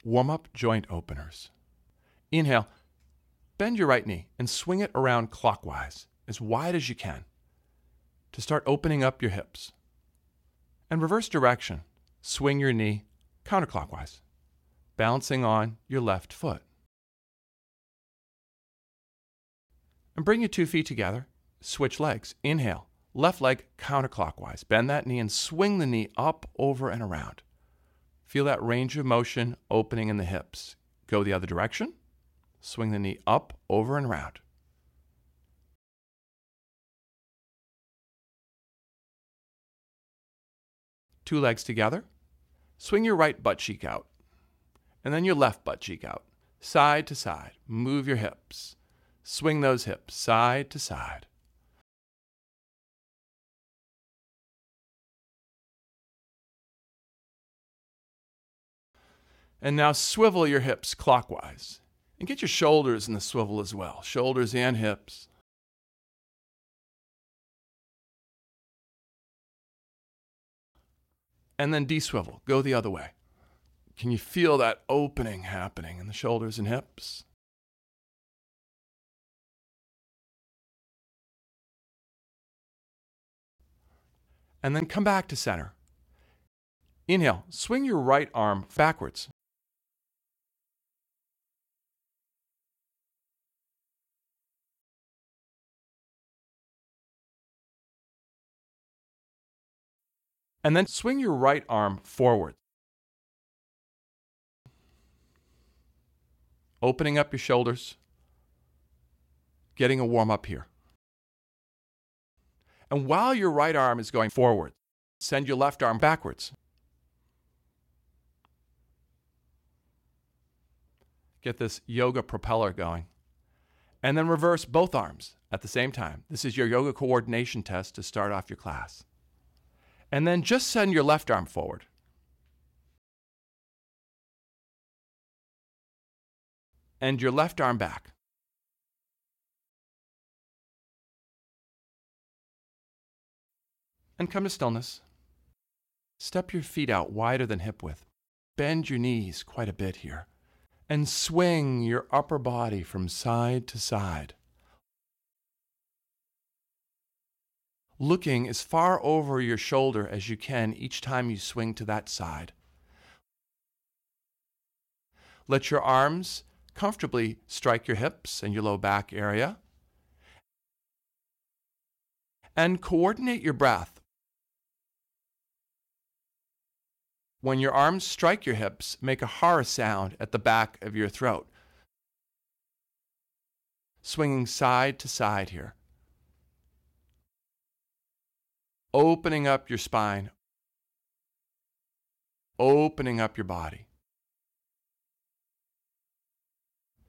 Warm-up joint openers. Inhale, bend your right knee and swing it around clockwise, as wide as you can, to start opening up your hips. And reverse direction, swing your knee counterclockwise, balancing on your left foot. And bring your 2 feet together, switch legs. Inhale, left leg counterclockwise. Bend that knee and swing the knee up, over, and around. Feel that range of motion opening in the hips. Go the other direction. Swing the knee up, over, and around. Two legs together. Swing your right butt cheek out. And then your left butt cheek out. Side to side. Move your hips. Swing those hips side to side. And now swivel your hips clockwise. And get your shoulders in the swivel as well. Shoulders and hips. And then de-swivel. Go the other way. Can you feel that opening happening in the shoulders and hips? And then come back to center. Inhale, swing your right arm backwards. And then swing your right arm forward. Opening up your shoulders. Getting a warm up here. And while your right arm is going forward, send your left arm backwards. Get this yoga propeller going. And then reverse both arms at the same time. This is your yoga coordination test to start off your class. And then just send your left arm forward. And your left arm back. And come to stillness. Step your feet out wider than hip width. Bend your knees quite a bit here. And swing your upper body from side to side. Looking as far over your shoulder as you can each time you swing to that side. Let your arms comfortably strike your hips and your low back area. And coordinate your breath. When your arms strike your hips, make a ha sound at the back of your throat. Swinging side to side here. Opening up your spine. Opening up your body.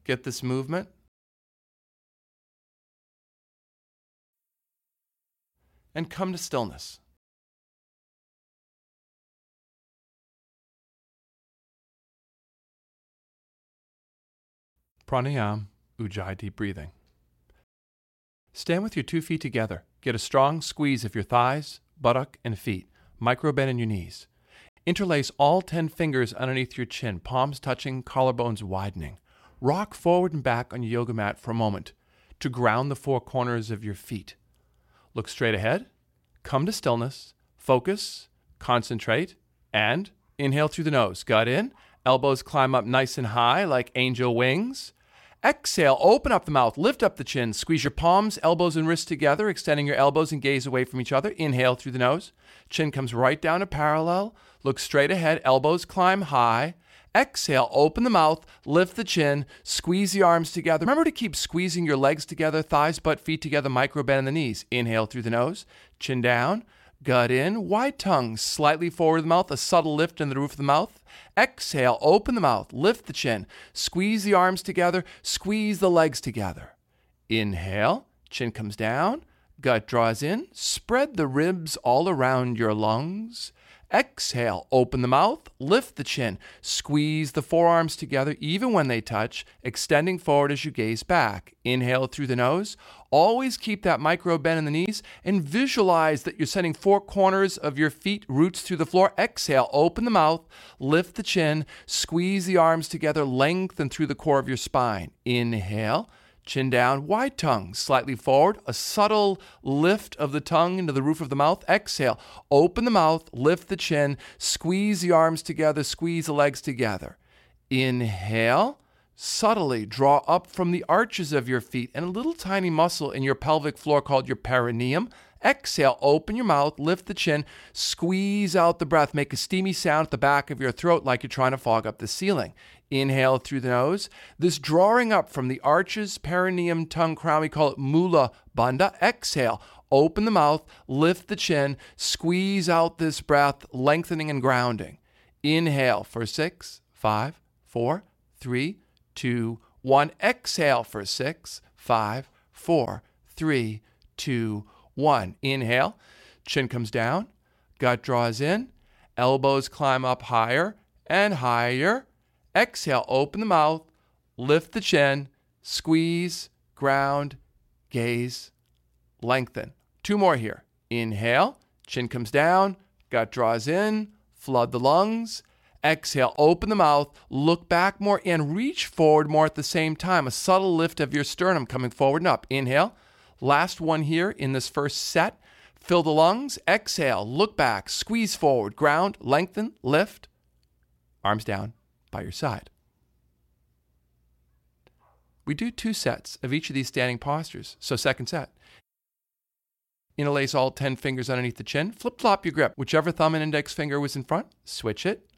Get this movement. And come to stillness. Pranayama, Ujjayi deep breathing. Stand with your 2 feet together. Get a strong squeeze of your thighs, buttock, and feet. Micro bend in your knees. Interlace all 10 fingers underneath your chin, palms touching, collarbones widening. Rock forward and back on your yoga mat for a moment to ground the 4 corners of your feet. Look straight ahead. Come to stillness. Focus. Concentrate. And inhale through the nose. Gut in. Elbows climb up nice and high like angel wings. Exhale, open up the mouth, lift up the chin, squeeze your palms, elbows, and wrists together, extending your elbows and gaze away from each other. Inhale through the nose. Chin comes right down to parallel. Look straight ahead, elbows climb high. Exhale, open the mouth, lift the chin, squeeze the arms together. Remember to keep squeezing your legs together, thighs, butt, feet together, micro bend in the knees. Inhale through the nose, chin down, gut in, wide tongue, slightly forward of the mouth, a subtle lift in the roof of the mouth. Exhale, open the mouth, lift the chin, squeeze the arms together, squeeze the legs together. Inhale, chin comes down, gut draws in, spread the ribs all around your lungs. Exhale, open the mouth, lift the chin, squeeze the forearms together even when they touch, extending forward as you gaze back. Inhale through the nose. Always keep that micro bend in the knees and visualize that you're sending 4 corners of your feet roots through the floor. Exhale, open the mouth, lift the chin, squeeze the arms together, lengthen through the core of your spine. Inhale. Chin down, wide tongue, slightly forward, a subtle lift of the tongue into the roof of the mouth. Exhale, open the mouth, lift the chin, squeeze the arms together, squeeze the legs together. Inhale, subtly draw up from the arches of your feet and a little tiny muscle in your pelvic floor called your perineum. Exhale, open your mouth, lift the chin, squeeze out the breath, make a steamy sound at the back of your throat like you're trying to fog up the ceiling. Inhale through the nose. This drawing up from the arches, perineum, tongue, crown, we call it mula bandha. Exhale, open the mouth, lift the chin, squeeze out this breath, lengthening and grounding. Inhale for 6, 5, 4, 3, 2, 1. Exhale for 6, 5, 4, 3, 2, 1. Inhale, chin comes down, gut draws in, elbows climb up higher and higher. Exhale, open the mouth, lift the chin, squeeze, ground, gaze, lengthen. 2 more here. Inhale, chin comes down, gut draws in, flood the lungs. Exhale, open the mouth, look back more and reach forward more at the same time. A subtle lift of your sternum coming forward and up. Inhale. Last one here in this first set. Fill the lungs. Exhale, look back, squeeze forward, ground, lengthen, lift. Arms down by your side. We do 2 sets of each of these standing postures. So second set. Interlace all 10 fingers underneath the chin. Flip-flop your grip. Whichever thumb and index finger was in front, switch it.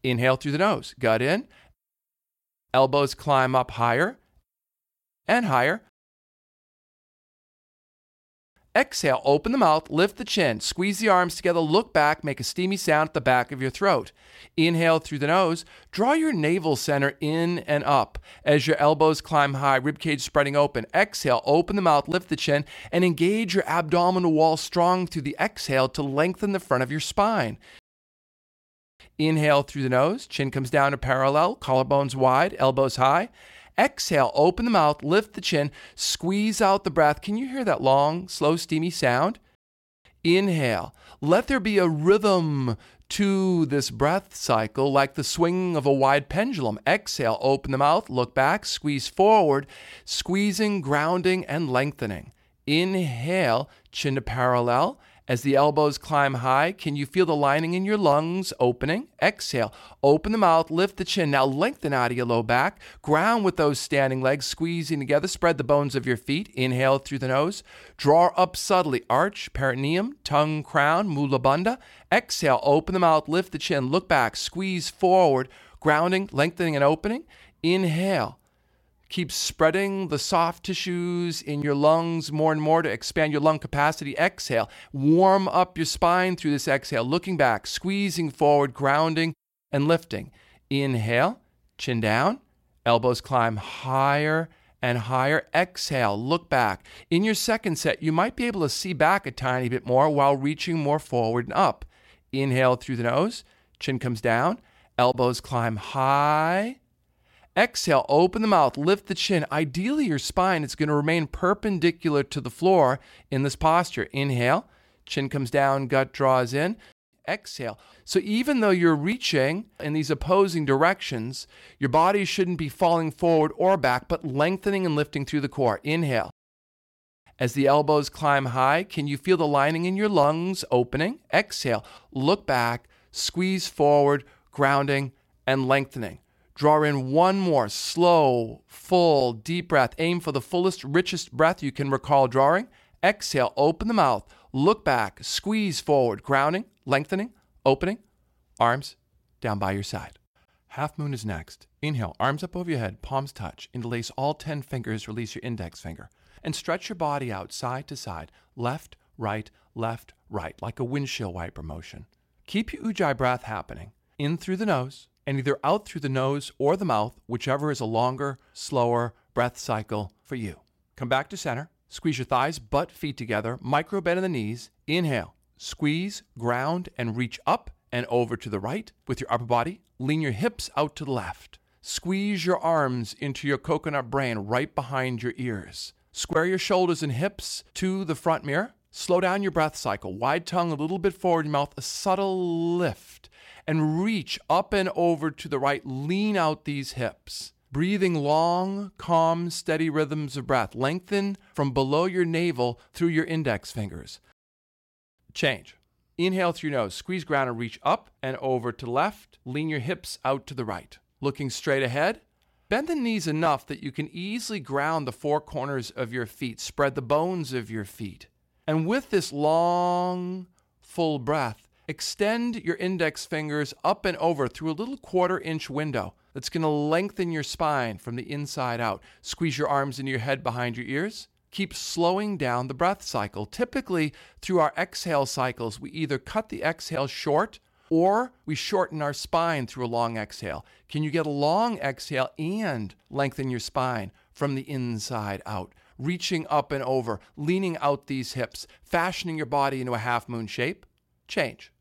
Inhale through the nose. Gut in. Elbows climb up higher and higher. Exhale, open the mouth, lift the chin, squeeze the arms together, look back, make a steamy sound at the back of your throat. Inhale through the nose, draw your navel center in and up as your elbows climb high, ribcage spreading open. Exhale, open the mouth, lift the chin, and engage your abdominal wall strong through the exhale to lengthen the front of your spine. Inhale through the nose, chin comes down to parallel, collarbones wide, elbows high. Exhale, open the mouth, lift the chin, squeeze out the breath. Can you hear that long, slow, steamy sound? Inhale. Let there be a rhythm to this breath cycle like the swing of a wide pendulum. Exhale, open the mouth, look back, squeeze forward, squeezing, grounding, and lengthening. Inhale, chin to parallel. As the elbows climb high, can you feel the lining in your lungs opening? Exhale, open the mouth, lift the chin. Now lengthen out of your low back. Ground with those standing legs, squeezing together. Spread the bones of your feet. Inhale through the nose. Draw up subtly. Arch, perineum, tongue, crown, mula bandha. Exhale, open the mouth, lift the chin. Look back, squeeze forward. Grounding, lengthening, and opening. Inhale. Keep spreading the soft tissues in your lungs more and more to expand your lung capacity. Exhale. Warm up your spine through this exhale. Looking back, squeezing forward, grounding, and lifting. Inhale, chin down. Elbows climb higher and higher. Exhale, look back. In your second set, you might be able to see back a tiny bit more while reaching more forward and up. Inhale through the nose. Chin comes down. Elbows climb high. Exhale, open the mouth, lift the chin. Ideally, your spine is going to remain perpendicular to the floor in this posture. Inhale, chin comes down, gut draws in. Exhale. So even though you're reaching in these opposing directions, your body shouldn't be falling forward or back, but lengthening and lifting through the core. Inhale. As the elbows climb high, can you feel the lining in your lungs opening? Exhale. Look back, squeeze forward, grounding, and lengthening. Draw in one more slow, full, deep breath. Aim for the fullest, richest breath you can recall drawing. Exhale, open the mouth, look back, squeeze forward, grounding, lengthening, opening, arms down by your side. Half moon is next. Inhale, arms up over your head, palms touch. Interlace all 10 fingers, release your index finger. And stretch your body out side to side, left, right, like a windshield wiper motion. Keep your Ujjayi breath happening, in through the nose, and either out through the nose or the mouth, whichever is a longer, slower breath cycle for you. Come back to center. Squeeze your thighs, butt, feet together. Micro bend in the knees. Inhale. squeeze, ground, and reach up and over to the right with your upper body. Lean your hips out to the left. Squeeze your arms into your coconut brain right behind your ears. Square your shoulders and hips to the front mirror. Slow down your breath cycle. Wide tongue a little bit forward in your mouth, a subtle lift. And reach up and over to the right. Lean out these hips. Breathing long, calm, steady rhythms of breath. Lengthen from below your navel through your index fingers. Change. Inhale through your nose. Squeeze ground and reach up and over to the left. Lean your hips out to the right. Looking straight ahead. Bend the knees enough that you can easily ground the four corners of your feet. Spread the bones of your feet. And with this long, full breath, extend your index fingers up and over through a little 1/4-inch window that's going to lengthen your spine from the inside out. Squeeze your arms into your head behind your ears. Keep slowing down the breath cycle. Typically, through our exhale cycles, we either cut the exhale short or we shorten our spine through a long exhale. Can you get a long exhale and lengthen your spine from the inside out? Reaching up and over, leaning out these hips, fashioning your body into a half-moon shape. Change.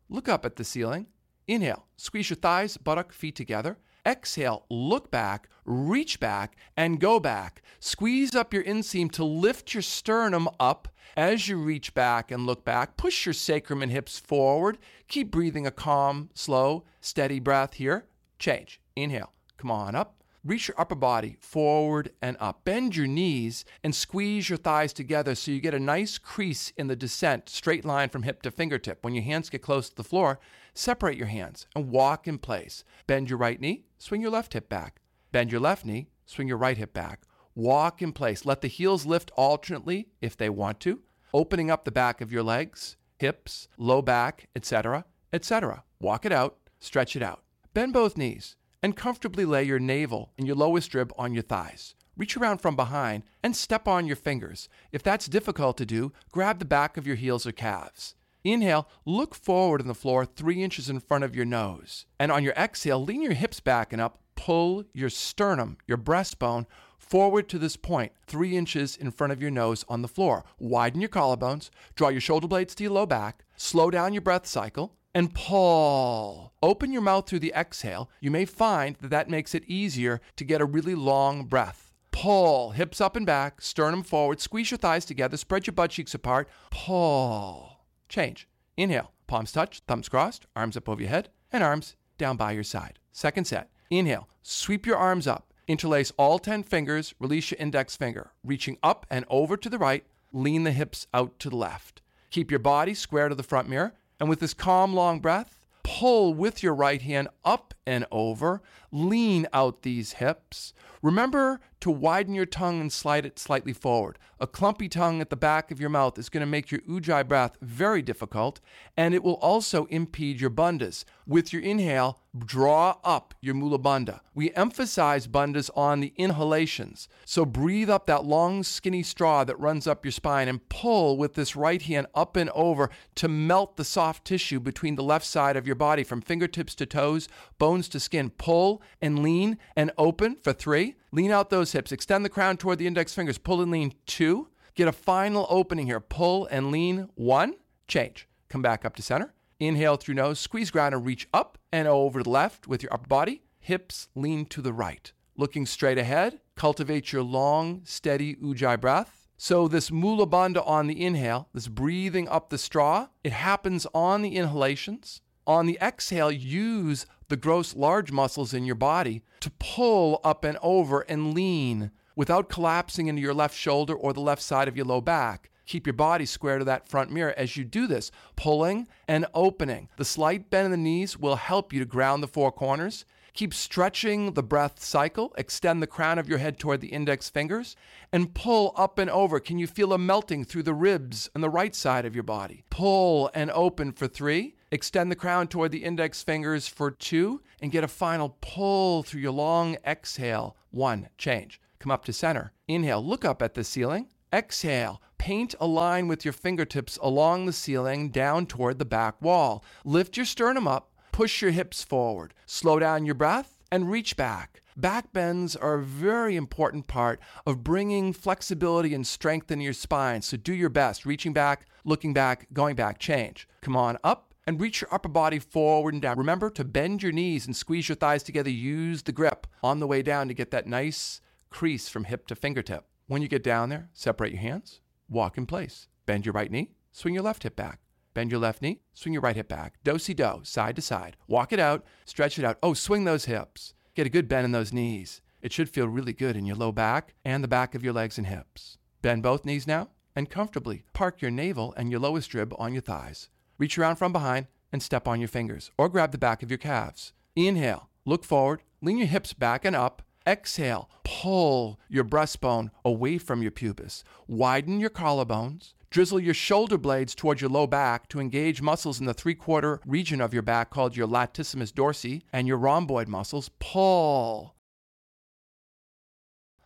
Look up at the ceiling. Inhale, squeeze your thighs, buttock, feet together. Exhale, look back, reach back, and go back. Squeeze up your inseam to lift your sternum up as you reach back and look back. Push your sacrum and hips forward. Keep breathing a calm, slow, steady breath here. Change. Inhale, come on up. Reach your upper body forward and up. Bend your knees and squeeze your thighs together so you get a nice crease in the descent, straight line from hip to fingertip. When your hands get close to the floor, separate your hands and walk in place. Bend your right knee, swing your left hip back. Bend your left knee, swing your right hip back. Walk in place. Let the heels lift alternately if they want to, opening up the back of your legs, hips, low back, etc., etc. Walk it out, stretch it out. Bend both knees and comfortably lay your navel and your lowest rib on your thighs. Reach around from behind and step on your fingers. If that's difficult to do, grab the back of your heels or calves. Inhale, look forward on the floor 3 inches in front of your nose. And on your exhale, lean your hips back and up. Pull your sternum, your breastbone, forward to this point, 3 inches in front of your nose on the floor. Widen your collarbones. Draw your shoulder blades to your low back. Slow down your breath cycle. And pull. Open your mouth through the exhale. You may find that makes it easier to get a really long breath. Pull. Hips up and back. Sternum forward. Squeeze your thighs together. Spread your butt cheeks apart. Pull. Change. Inhale. Palms touch. Thumbs crossed. Arms up over your head. And arms down by your side. Second set. Inhale. Sweep your arms up. Interlace all 10 fingers. Release your index finger. Reaching up and over to the right. Lean the hips out to the left. Keep your body square to the front mirror. And with this calm, long breath, pull with your right hand up and over. Lean out these hips. Remember to widen your tongue and slide it slightly forward. A clumpy tongue at the back of your mouth is going to make your ujjayi breath very difficult, and it will also impede your bandhas. With your inhale, draw up your mula bandha. We emphasize bandhas on the inhalations. So breathe up that long, skinny straw that runs up your spine and pull with this right hand up and over to melt the soft tissue between the left side of your body from fingertips to toes, bones to skin. Pull and lean and open for 3. Lean out those hips. Extend the crown toward the index fingers. Pull and lean 2. Get a final opening here. Pull and lean 1. Change. Come back up to center. Inhale through nose. Squeeze ground and reach up and over to the left with your upper body. Hips lean to the right. Looking straight ahead. Cultivate your long, steady ujjayi breath. So this mula bandha on the inhale, this breathing up the straw, it happens on the inhalations. On the exhale, use the gross large muscles in your body to pull up and over and lean without collapsing into your left shoulder or the left side of your low back. Keep your body square to that front mirror as you do this, pulling and opening. The slight bend in the knees will help you to ground the four corners. Keep stretching the breath cycle. Extend the crown of your head toward the index fingers and pull up and over. Can you feel a melting through the ribs and the right side of your body? Pull and open for 3. Extend the crown toward the index fingers for 2 and get a final pull through your long exhale. 1. Change. Come up to center. Inhale, look up at the ceiling. Exhale, paint a line with your fingertips along the ceiling down toward the back wall. Lift your sternum up. Push your hips forward. Slow down your breath and reach back. Back bends are a very important part of bringing flexibility and strength into your spine. So do your best. Reaching back, looking back, going back. Change. Come on up and reach your upper body forward and down. Remember to bend your knees and squeeze your thighs together. Use the grip on the way down to get that nice crease from hip to fingertip. When you get down there, separate your hands, walk in place. Bend your right knee, swing your left hip back. Bend your left knee, swing your right hip back. Do-si-do, side to side. Walk it out, stretch it out. Oh, swing those hips. Get a good bend in those knees. It should feel really good in your low back and the back of your legs and hips. Bend both knees now and comfortably park your navel and your lowest rib on your thighs. Reach around from behind and step on your fingers or grab the back of your calves. Inhale, look forward, lean your hips back and up. Exhale, pull your breastbone away from your pubis. Widen your collarbones. Drizzle your shoulder blades towards your low back to engage muscles in the 3/4 region of your back called your latissimus dorsi and your rhomboid muscles. Pull.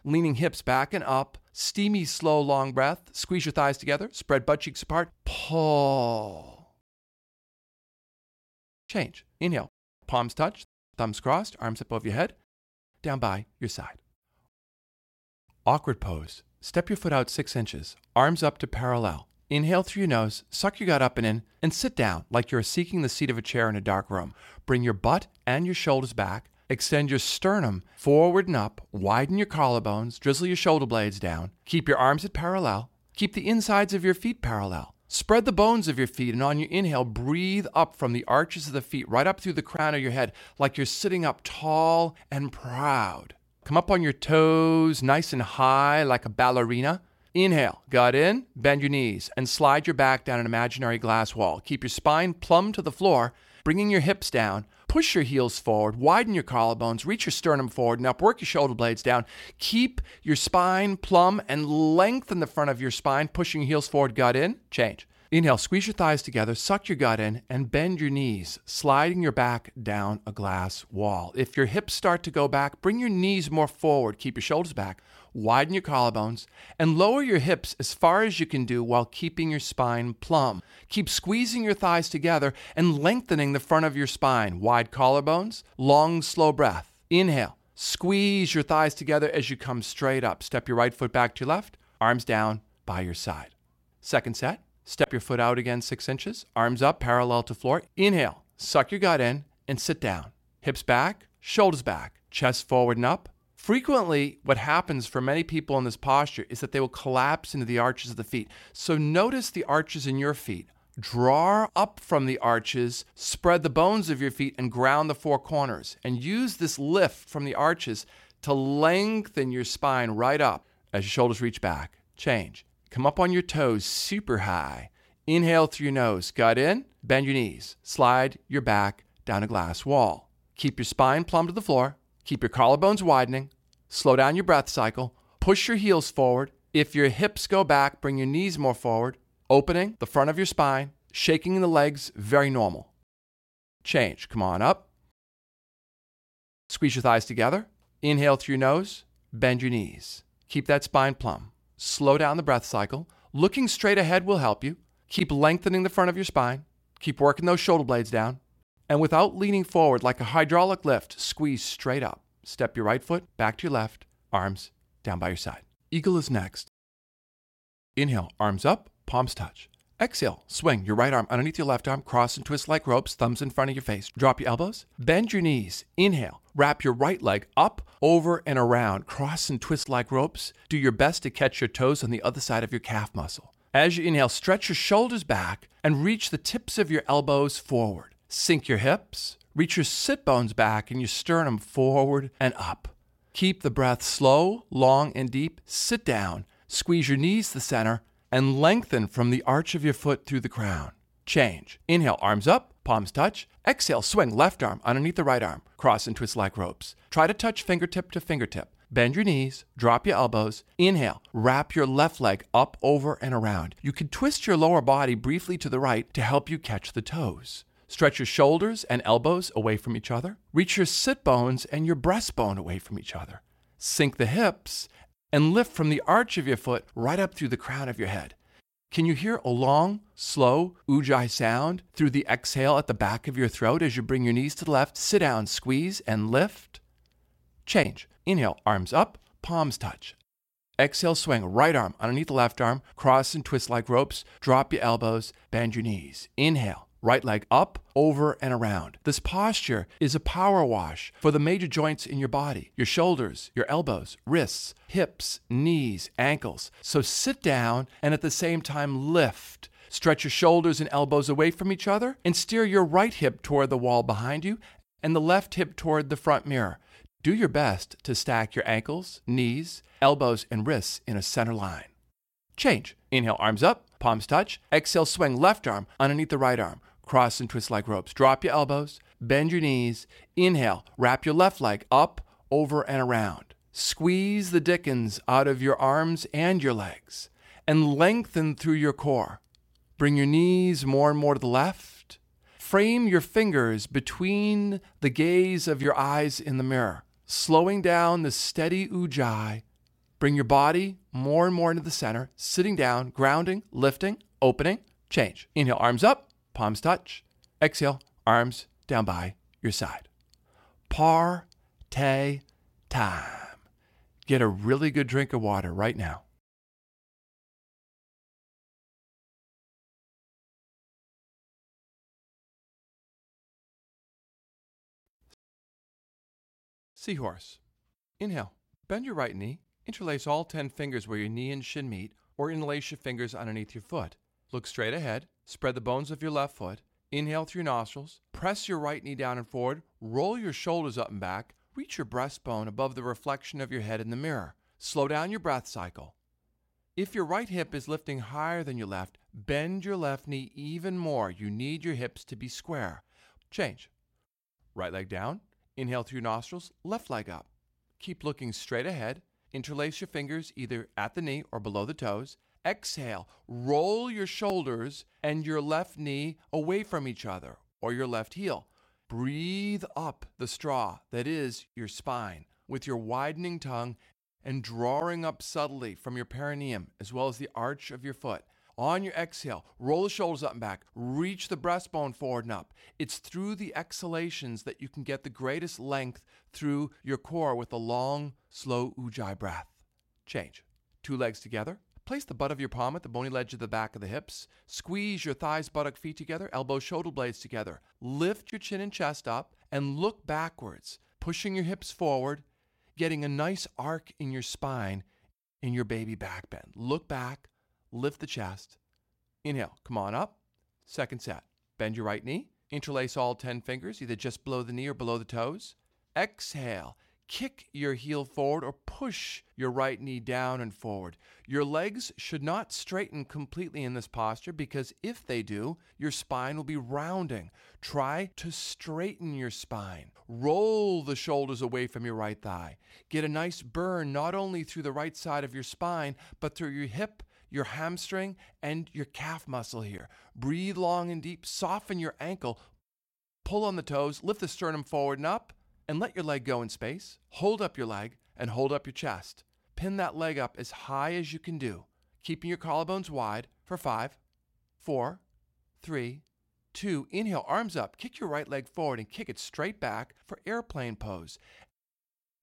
Leaning hips back and up. Steamy, slow, long breath. Squeeze your thighs together. Spread butt cheeks apart. Pull. Change. Inhale. Palms touch. Thumbs crossed. Arms up over your head. Down by your side. Awkward pose. Step your foot out 6 inches, arms up to parallel. Inhale through your nose, suck your gut up and in, and sit down like you're seeking the seat of a chair in a dark room. Bring your butt and your shoulders back. Extend your sternum forward and up. Widen your collarbones. Drizzle your shoulder blades down. Keep your arms at parallel. Keep the insides of your feet parallel. Spread the bones of your feet, and on your inhale, breathe up from the arches of the feet, right up through the crown of your head, like you're sitting up tall and proud. Come up on your toes, nice and high, like a ballerina. Inhale, gut in, bend your knees, and slide your back down an imaginary glass wall. Keep your spine plumb to the floor, bringing your hips down. Push your heels forward, widen your collarbones, reach your sternum forward and up, work your shoulder blades down. Keep your spine plumb and lengthen the front of your spine, pushing your heels forward, gut in, change. Inhale, squeeze your thighs together, suck your gut in, and bend your knees, sliding your back down a glass wall. If your hips start to go back, bring your knees more forward, keep your shoulders back, widen your collarbones, and lower your hips as far as you can do while keeping your spine plumb. Keep squeezing your thighs together and lengthening the front of your spine. Wide collarbones, long, slow breath. Inhale, squeeze your thighs together as you come straight up. Step your right foot back to your left, arms down by your side. Second set. Step your foot out again 6 inches, arms up parallel to floor. Inhale, suck your gut in and sit down. Hips back, shoulders back, chest forward and up. Frequently, what happens for many people in this posture is that they will collapse into the arches of the feet. So notice the arches in your feet. Draw up from the arches, spread the bones of your feet and ground the 4 corners. And use this lift from the arches to lengthen your spine right up as your shoulders reach back. Change. Come up on your toes super high. Inhale through your nose. Gut in. Bend your knees. Slide your back down a glass wall. Keep your spine plumb to the floor. Keep your collarbones widening. Slow down your breath cycle. Push your heels forward. If your hips go back, bring your knees more forward. Opening the front of your spine. Shaking the legs, very normal. Change. Come on up. Squeeze your thighs together. Inhale through your nose. Bend your knees. Keep that spine plumb. Slow down the breath cycle. Looking straight ahead will help you. Keep lengthening the front of your spine. Keep working those shoulder blades down. And without leaning forward like a hydraulic lift, squeeze straight up. Step your right foot back to your left, arms down by your side. Eagle is next. Inhale, arms up, palms touch. Exhale, swing your right arm underneath your left arm, cross and twist like ropes, thumbs in front of your face. Drop your elbows, bend your knees. Inhale, wrap your right leg up, over and around. Cross and twist like ropes. Do your best to catch your toes on the other side of your calf muscle. As you inhale, stretch your shoulders back and reach the tips of your elbows forward. Sink your hips, reach your sit bones back and your sternum forward and up. Keep the breath slow, long, and deep. Sit down, squeeze your knees to the center, and lengthen from the arch of your foot through the crown. Change. Inhale, arms up, palms touch. Exhale, swing left arm underneath the right arm. Cross and twist like ropes. Try to touch fingertip to fingertip. Bend your knees, drop your elbows. Inhale, wrap your left leg up, over, and around. You can twist your lower body briefly to the right to help you catch the toes. Stretch your shoulders and elbows away from each other. Reach your sit bones and your breastbone away from each other. Sink the hips and lift from the arch of your foot right up through the crown of your head. Can you hear a long, slow ujjayi sound through the exhale at the back of your throat as you bring your knees to the left, sit down, squeeze, and lift? Change. Inhale, arms up, palms touch. Exhale, swing right arm underneath the left arm, cross and twist like ropes, drop your elbows, bend your knees. Inhale, right leg up, over and around. This posture is a power wash for the major joints in your body, your shoulders, your elbows, wrists, hips, knees, ankles. So sit down and at the same time lift. Stretch your shoulders and elbows away from each other and steer your right hip toward the wall behind you and the left hip toward the front mirror. Do your best to stack your ankles, knees, elbows, and wrists in a center line. Change. Inhale, arms up, palms touch. Exhale, swing left arm underneath the right arm. Cross and twist like ropes. Drop your elbows, bend your knees. Inhale, wrap your left leg up, over, and around. Squeeze the dickens out of your arms and your legs and lengthen through your core. Bring your knees more and more to the left. Frame your fingers between the gaze of your eyes in the mirror, slowing down the steady ujjayi. Bring your body more and more into the center, sitting down, grounding, lifting, opening. Change. Inhale, arms up, palms touch. Exhale, arms down by your side. Par-tay time. Get a really good drink of water right now. Seahorse. Inhale. Bend your right knee. Interlace all 10 fingers where your knee and shin meet, or interlace your fingers underneath your foot. Look straight ahead. Spread the bones of your left foot. Inhale through your nostrils. Press your right knee down and forward. Roll your shoulders up and back. Reach your breastbone above the reflection of your head in the mirror. Slow down your breath cycle. If your right hip is lifting higher than your left, bend your left knee even more. You need your hips to be square. Change. Right leg down. Inhale through your nostrils. Left leg up. Keep looking straight ahead. Interlace your fingers either at the knee or below the toes. Exhale. Roll your shoulders and your left knee away from each other, or your left heel. Breathe up the straw that is your spine with your widening tongue and drawing up subtly from your perineum as well as the arch of your foot. On your exhale, roll the shoulders up and back. Reach the breastbone forward and up. It's through the exhalations that you can get the greatest length through your core with a long, slow ujjayi breath. Change. Two legs together. Place the butt of your palm at the bony ledge of the back of the hips. Squeeze your thighs, buttock, feet together, elbows, shoulder blades together. Lift your chin and chest up and look backwards, pushing your hips forward, getting a nice arc in your spine in your baby back bend. Look back. Lift the chest. Inhale. Come on up. Second set. Bend your right knee. Interlace all 10 fingers, either just below the knee or below the toes. Exhale. Kick your heel forward or push your right knee down and forward. Your legs should not straighten completely in this posture because if they do, your spine will be rounding. Try to straighten your spine. Roll the shoulders away from your right thigh. Get a nice burn not only through the right side of your spine, but through your hip, your hamstring, and your calf muscle here. Breathe long and deep. Soften your ankle. Pull on the toes. Lift the sternum forward and up. And let your leg go in space. Hold up your leg and hold up your chest. Pin that leg up as high as you can do, keeping your collarbones wide for 5, 4, 3, 2. Inhale, arms up. Kick your right leg forward and kick it straight back for airplane pose.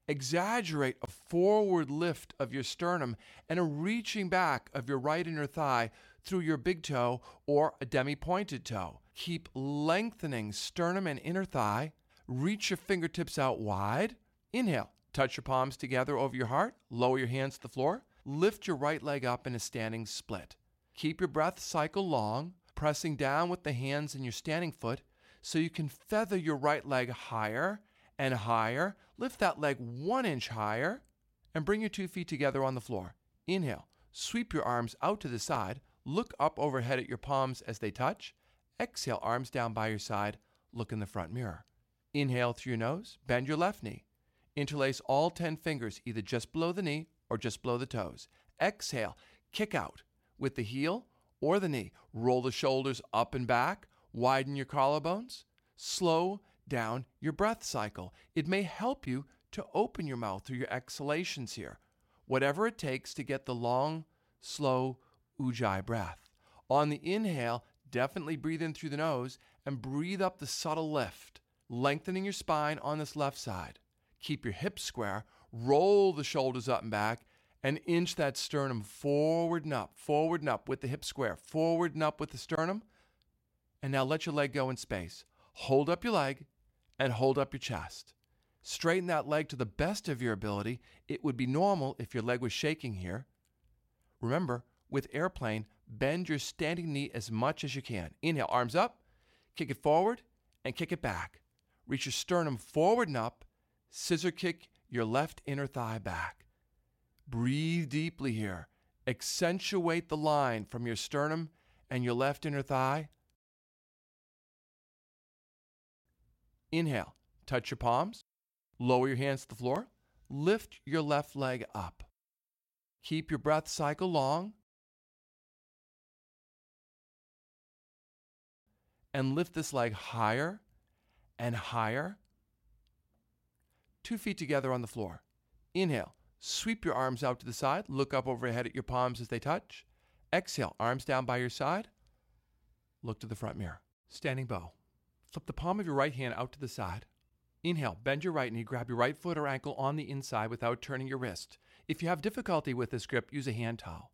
Exaggerate a forward lift of your sternum and a reaching back of your right inner thigh through your big toe or a demi-pointed toe. Keep lengthening sternum and inner thigh. Reach your fingertips out wide. Inhale. Touch your palms together over your heart. Lower your hands to the floor. Lift your right leg up in a standing split. Keep your breath cycle long, pressing down with the hands in your standing foot so you can feather your right leg higher and higher. Lift that leg 1 inch higher and bring your 2 feet together on the floor. Inhale. Sweep your arms out to the side. Look up overhead at your palms as they touch. Exhale, arms down by your side. Look in the front mirror. Inhale through your nose, bend your left knee. Interlace all 10 fingers, either just below the knee or just below the toes. Exhale, kick out with the heel or the knee. Roll the shoulders up and back, widen your collarbones. Slow down your breath cycle. It may help you to open your mouth through your exhalations here. Whatever it takes to get the long, slow ujjayi breath. On the inhale, definitely breathe in through the nose and breathe up the subtle lift. Lengthening your spine on this left side. Keep your hips square, roll the shoulders up and back, and inch that sternum forward and up with the hips square, forward and up with the sternum. And now let your leg go in space. Hold up your leg and hold up your chest. Straighten that leg to the best of your ability. It would be normal if your leg was shaking here. Remember, with airplane, bend your standing knee as much as you can. Inhale, arms up, kick it forward, and kick it back. Reach your sternum forward and up. Scissor kick your left inner thigh back. Breathe deeply here. Accentuate the line from your sternum and your left inner thigh. Inhale, touch your palms. Lower your hands to the floor. Lift your left leg up. Keep your breath cycle long. And lift this leg higher and higher. 2 feet together on the floor. Inhale, sweep your arms out to the side. Look up overhead at your palms as they touch. Exhale, arms down by your side. Look to the front mirror. Standing bow. Flip the palm of your right hand out to the side. Inhale, bend your right knee, grab your right foot or ankle on the inside without turning your wrist. If you have difficulty with this grip, use a hand towel.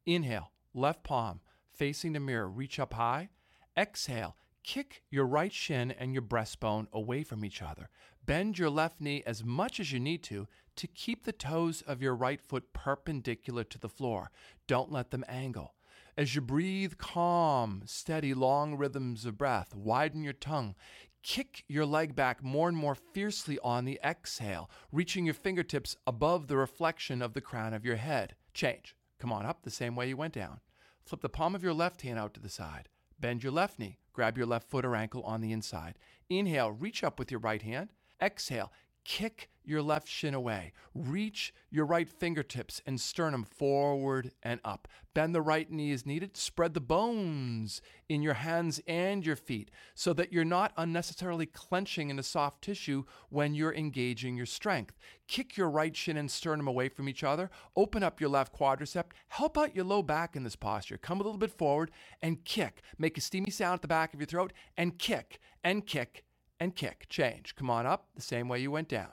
Inhale, left palm facing the mirror, reach up high. Exhale, kick your right shin and your breastbone away from each other. Bend your left knee as much as you need to keep the toes of your right foot perpendicular to the floor. Don't let them angle. As you breathe calm, steady, long rhythms of breath, widen your tongue. Kick your leg back more and more fiercely on the exhale, reaching your fingertips above the reflection of the crown of your head. Change. Come on up the same way you went down. Flip the palm of your left hand out to the side. Bend your left knee. Grab your left foot or ankle on the inside. Inhale, reach up with your right hand. Exhale, kick your left shin away. Reach your right fingertips and sternum forward and up. Bend the right knee as needed. Spread the bones in your hands and your feet so that you're not unnecessarily clenching into soft tissue when you're engaging your strength. Kick your right shin and sternum away from each other. Open up your left quadricep. Help out your low back in this posture. Come a little bit forward and kick. Make a steamy sound at the back of your throat and kick and kick and kick. Change. Come on up the same way you went down.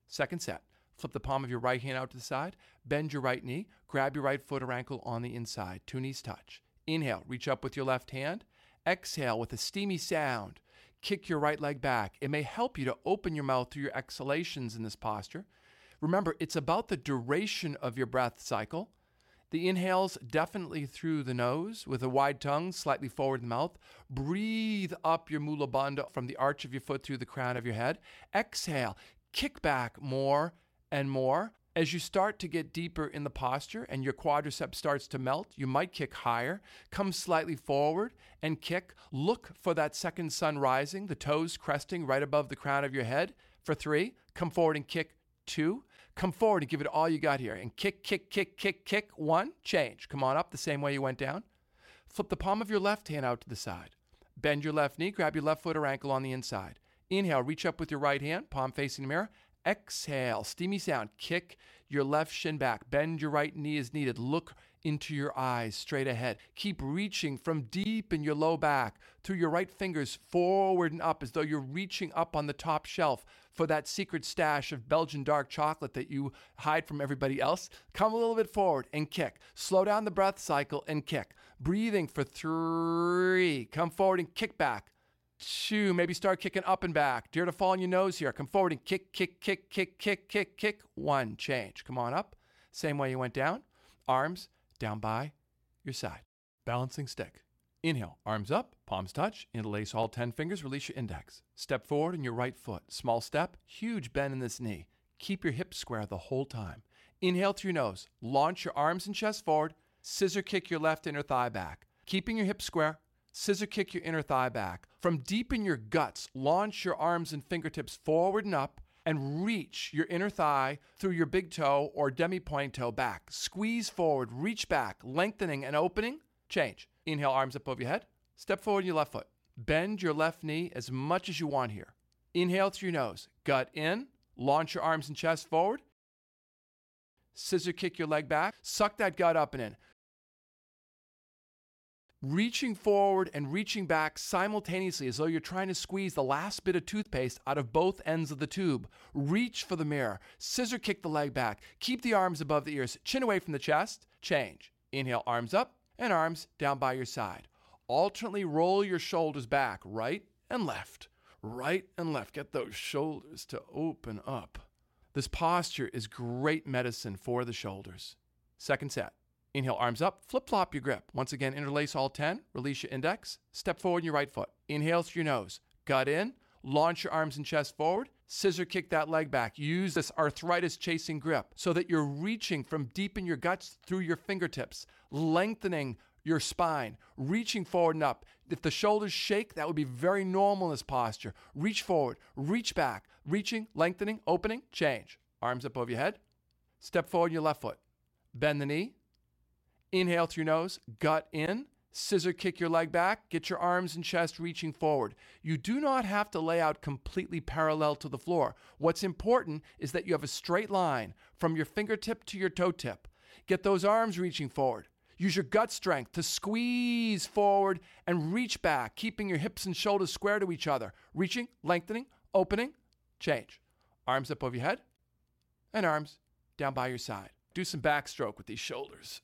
Second set. Flip the palm of your right hand out to the side. Bend your right knee. Grab your right foot or ankle on the inside. 2 knees touch. Inhale. Reach up with your left hand. Exhale with a steamy sound. Kick your right leg back. It may help you to open your mouth through your exhalations in this posture. Remember, it's about the duration of your breath cycle. The inhales definitely through the nose with a wide tongue, slightly forward in the mouth. Breathe up your Mula Bandha from the arch of your foot through the crown of your head. Exhale, kick back more and more. As you start to get deeper in the posture and your quadricep starts to melt, you might kick higher. Come slightly forward and kick. Look for that second sun rising, the toes cresting right above the crown of your head. For 3, come forward and kick. 2, come forward and give it all you got here. And kick, kick, kick, kick, kick. 1, change. Come on up the same way you went down. Flip the palm of your left hand out to the side. Bend your left knee. Grab your left foot or ankle on the inside. Inhale, reach up with your right hand, palm facing the mirror. Exhale, steamy sound. Kick your left shin back. Bend your right knee as needed. Look into your eyes straight ahead. Keep reaching from deep in your low back through your right fingers forward and up as though you're reaching up on the top shelf for that secret stash of Belgian dark chocolate that you hide from everybody else. Come a little bit forward and kick. Slow down the breath cycle and kick. Breathing for 3. Come forward and kick back. 2, maybe start kicking up and back. Dare to fall on your nose here. Come forward and kick, kick, kick, kick, kick, kick, kick. 1, change. Come on up. Same way you went down. Arms down by your side. Balancing stick. Inhale, arms up, palms touch. Interlace all 10 fingers, release your index. Step forward in your right foot. Small step, huge bend in this knee. Keep your hips square the whole time. Inhale through your nose. Launch your arms and chest forward. Scissor kick your left inner thigh back. Keeping your hips square. Scissor kick your inner thigh back. From deep in your guts, launch your arms and fingertips forward and up and reach your inner thigh through your big toe or demi-point toe back. Squeeze forward, reach back, lengthening and opening. Change. Inhale, arms up over your head. Step forward your left foot. Bend your left knee as much as you want here. Inhale through your nose. Gut in. Launch your arms and chest forward. Scissor kick your leg back. Suck that gut up and in. reaching forward and reaching back simultaneously as though you're trying to squeeze the last bit of toothpaste out of both ends of the tube. Reach for the mirror. Scissor kick the leg back. Keep the arms above the ears. Chin away from the chest. Change. Inhale, arms up and arms down by your side. Alternately roll your shoulders back, right and left. Right and left. Get those shoulders to open up. This posture is great medicine for the shoulders. Second set. Inhale, arms up, flip-flop your grip. Once again, interlace all 10, release your index, step forward in your right foot. Inhale through your nose, gut in, launch your arms and chest forward, scissor kick that leg back. Use this arthritis-chasing grip so that you're reaching from deep in your guts through your fingertips, lengthening your spine, reaching forward and up. If the shoulders shake, that would be very normal in this posture. Reach forward, reach back, reaching, lengthening, opening, change. Arms up over your head. Step forward your left foot. Bend the knee. Inhale through your nose, gut in, scissor kick your leg back, get your arms and chest reaching forward. You do not have to lay out completely parallel to the floor. What's important is that you have a straight line from your fingertip to your toe tip. Get those arms reaching forward. Use your gut strength to squeeze forward and reach back, keeping your hips and shoulders square to each other. Reaching, lengthening, opening, change. Arms up over your head and arms down by your side. Do some backstroke with these shoulders.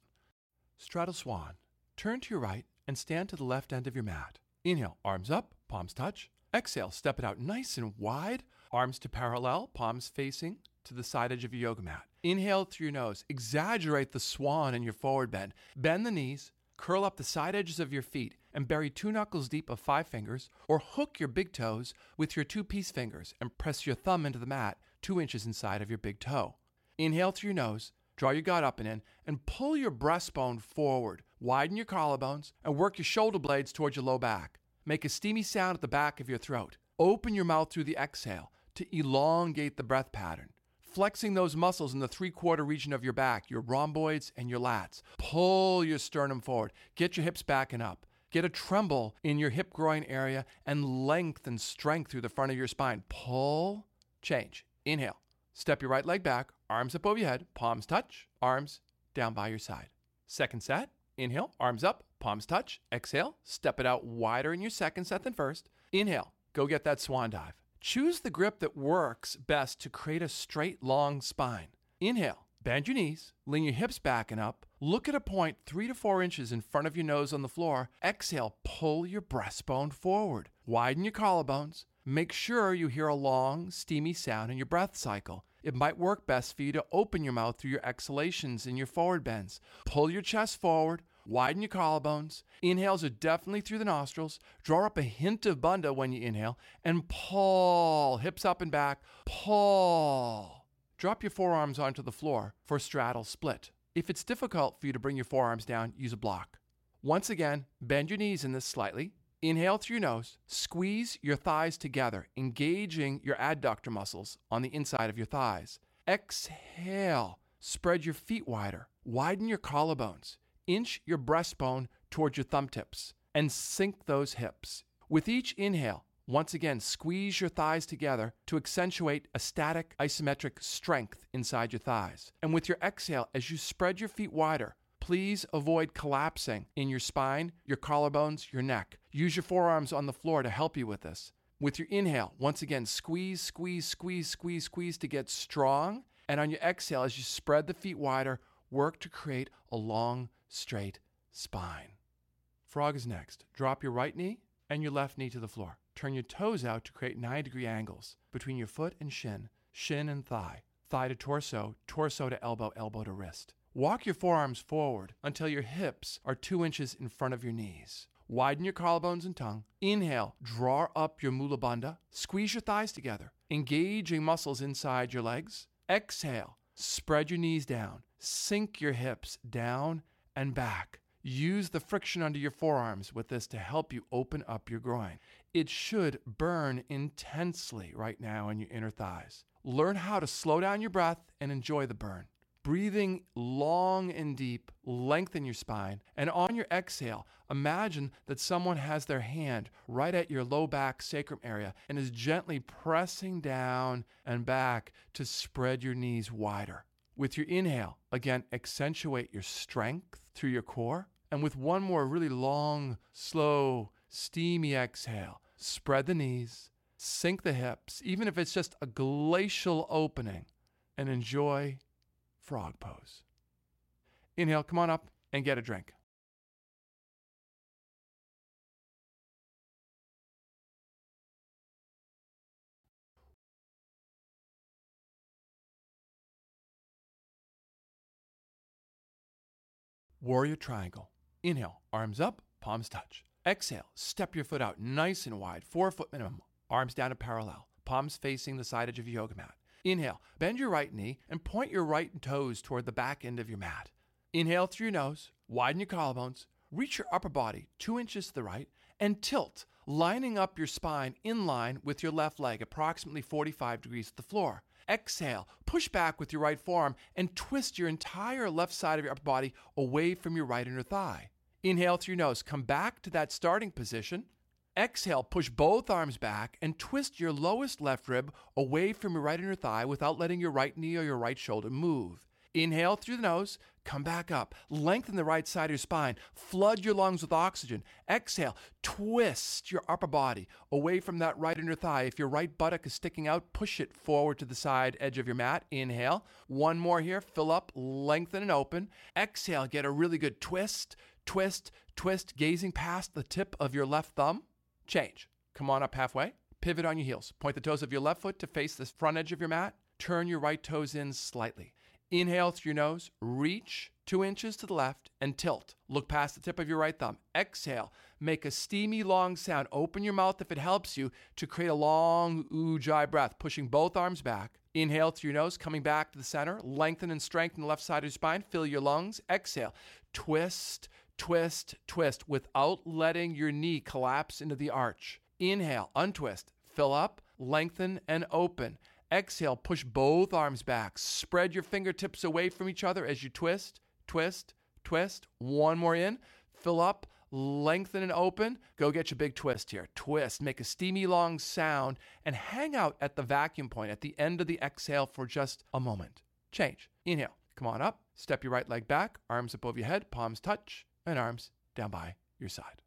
Straddle swan. Turn to your right and stand to the left end of your mat. Inhale, arms up, palms touch. Exhale, step it out nice and wide, arms to parallel, palms facing to the side edge of your yoga mat. Inhale through your nose. Exaggerate the swan in your forward bend. Bend the knees, curl up the side edges of your feet, and bury 2 knuckles deep of 5 fingers, or hook your big toes with your 2 peace fingers and press your thumb into the mat 2 inches inside of your big toe. Inhale through your nose. Draw your gut up and in, and pull your breastbone forward. Widen your collarbones, and work your shoulder blades towards your low back. Make a steamy sound at the back of your throat. Open your mouth through the exhale to elongate the breath pattern. Flexing those muscles in the 3/4 region of your back, your rhomboids and your lats. Pull your sternum forward. Get your hips back and up. Get a tremble in your hip groin area and length and strength through the front of your spine. Pull, change. Inhale. Step your right leg back, arms up over your head, palms touch, arms down by your side. Second set, inhale, arms up, palms touch. Exhale, step it out wider in your second set than first. Inhale, go get that swan dive. Choose the grip that works best to create a straight, long spine. Inhale, bend your knees, lean your hips back and up. Look at a point 3 to 4 inches in front of your nose on the floor. Exhale, pull your breastbone forward. Widen your collarbones. Make sure you hear a long, steamy sound in your breath cycle. It might work best for you to open your mouth through your exhalations and your forward bends. Pull your chest forward, widen your collarbones. Inhales are definitely through the nostrils. Draw up a hint of bandha when you inhale, and pull, hips up and back, pull. Drop your forearms onto the floor for straddle split. If it's difficult for you to bring your forearms down, use a block. Once again, bend your knees in this slightly. Inhale through your nose, squeeze your thighs together, engaging your adductor muscles on the inside of your thighs. Exhale, spread your feet wider, widen your collarbones, inch your breastbone towards your thumb tips, and sink those hips. With each inhale, once again, squeeze your thighs together to accentuate a static isometric strength inside your thighs. And with your exhale, as you spread your feet wider, please avoid collapsing in your spine, your collarbones, your neck. Use your forearms on the floor to help you with this. With your inhale, once again, squeeze, squeeze, squeeze, squeeze, squeeze to get strong. And on your exhale, as you spread the feet wider, work to create a long, straight spine. Frog is next. Drop your right knee and your left knee to the floor. Turn your toes out to create 90-degree angles between your foot and shin and thigh, thigh to torso, torso to elbow, elbow to wrist. Walk your forearms forward until your hips are 2 inches in front of your knees. Widen your collarbones and tongue. Inhale, draw up your Mula Bandha. Squeeze your thighs together, engaging muscles inside your legs. Exhale, spread your knees down. Sink your hips down and back. Use the friction under your forearms with this to help you open up your groin. It should burn intensely right now in your inner thighs. Learn how to slow down your breath and enjoy the burn. Breathing long and deep, lengthen your spine, and on your exhale, imagine that someone has their hand right at your low back sacrum area and is gently pressing down and back to spread your knees wider. With your inhale, again, accentuate your strength through your core, And with one more really long, slow, steamy exhale, spread the knees, sink the hips, even if it's just a glacial opening, and enjoy frog pose. Inhale, come on up and get a drink. Warrior triangle. Inhale, arms up, palms touch. Exhale, step your foot out nice and wide, 4 foot minimum, arms down and parallel, palms facing the side edge of your yoga mat. Inhale, bend your right knee and point your right toes toward the back end of your mat. Inhale through your nose, widen your collarbones, reach your upper body 2 inches to the right, and tilt, lining up your spine in line with your left leg, approximately 45 degrees to the floor. Exhale, push back with your right forearm and twist your entire left side of your upper body away from your right inner thigh. Inhale through your nose, come back to that starting position. Exhale, push both arms back and twist your lowest left rib away from your right inner thigh without letting your right knee or your right shoulder move. Inhale through the nose, come back up, lengthen the right side of your spine, flood your lungs with oxygen. Exhale, twist your upper body away from that right inner thigh. If your right buttock is sticking out, push it forward to the side edge of your mat. Inhale, one more here, fill up, lengthen and open. Exhale, get a really good twist, twist, twist, gazing past the tip of your left thumb. Change. Come on up halfway, pivot on your heels. Point the toes of your left foot to face the front edge of your mat. Turn your right toes in slightly. Inhale through your nose, reach 2 inches to the left and tilt. Look past the tip of your right thumb. Exhale, make a steamy long sound. Open your mouth if it helps you to create a long ujjayi breath, pushing both arms back. Inhale through your nose, coming back to the center. Lengthen and strengthen the left side of your spine. Fill your lungs. Exhale, twist, twist, twist without letting your knee collapse into the arch. Inhale, untwist, fill up, lengthen and open. Exhale, push both arms back. Spread your fingertips away from each other as you twist, twist, twist. One more in. Fill up, lengthen and open. Go get your big twist here. Twist, make a steamy long sound, and hang out at the vacuum point at the end of the exhale for just a moment. Change. Inhale. Come on up. Step your right leg back. Arms above your head. Palms touch. And arms down by your side.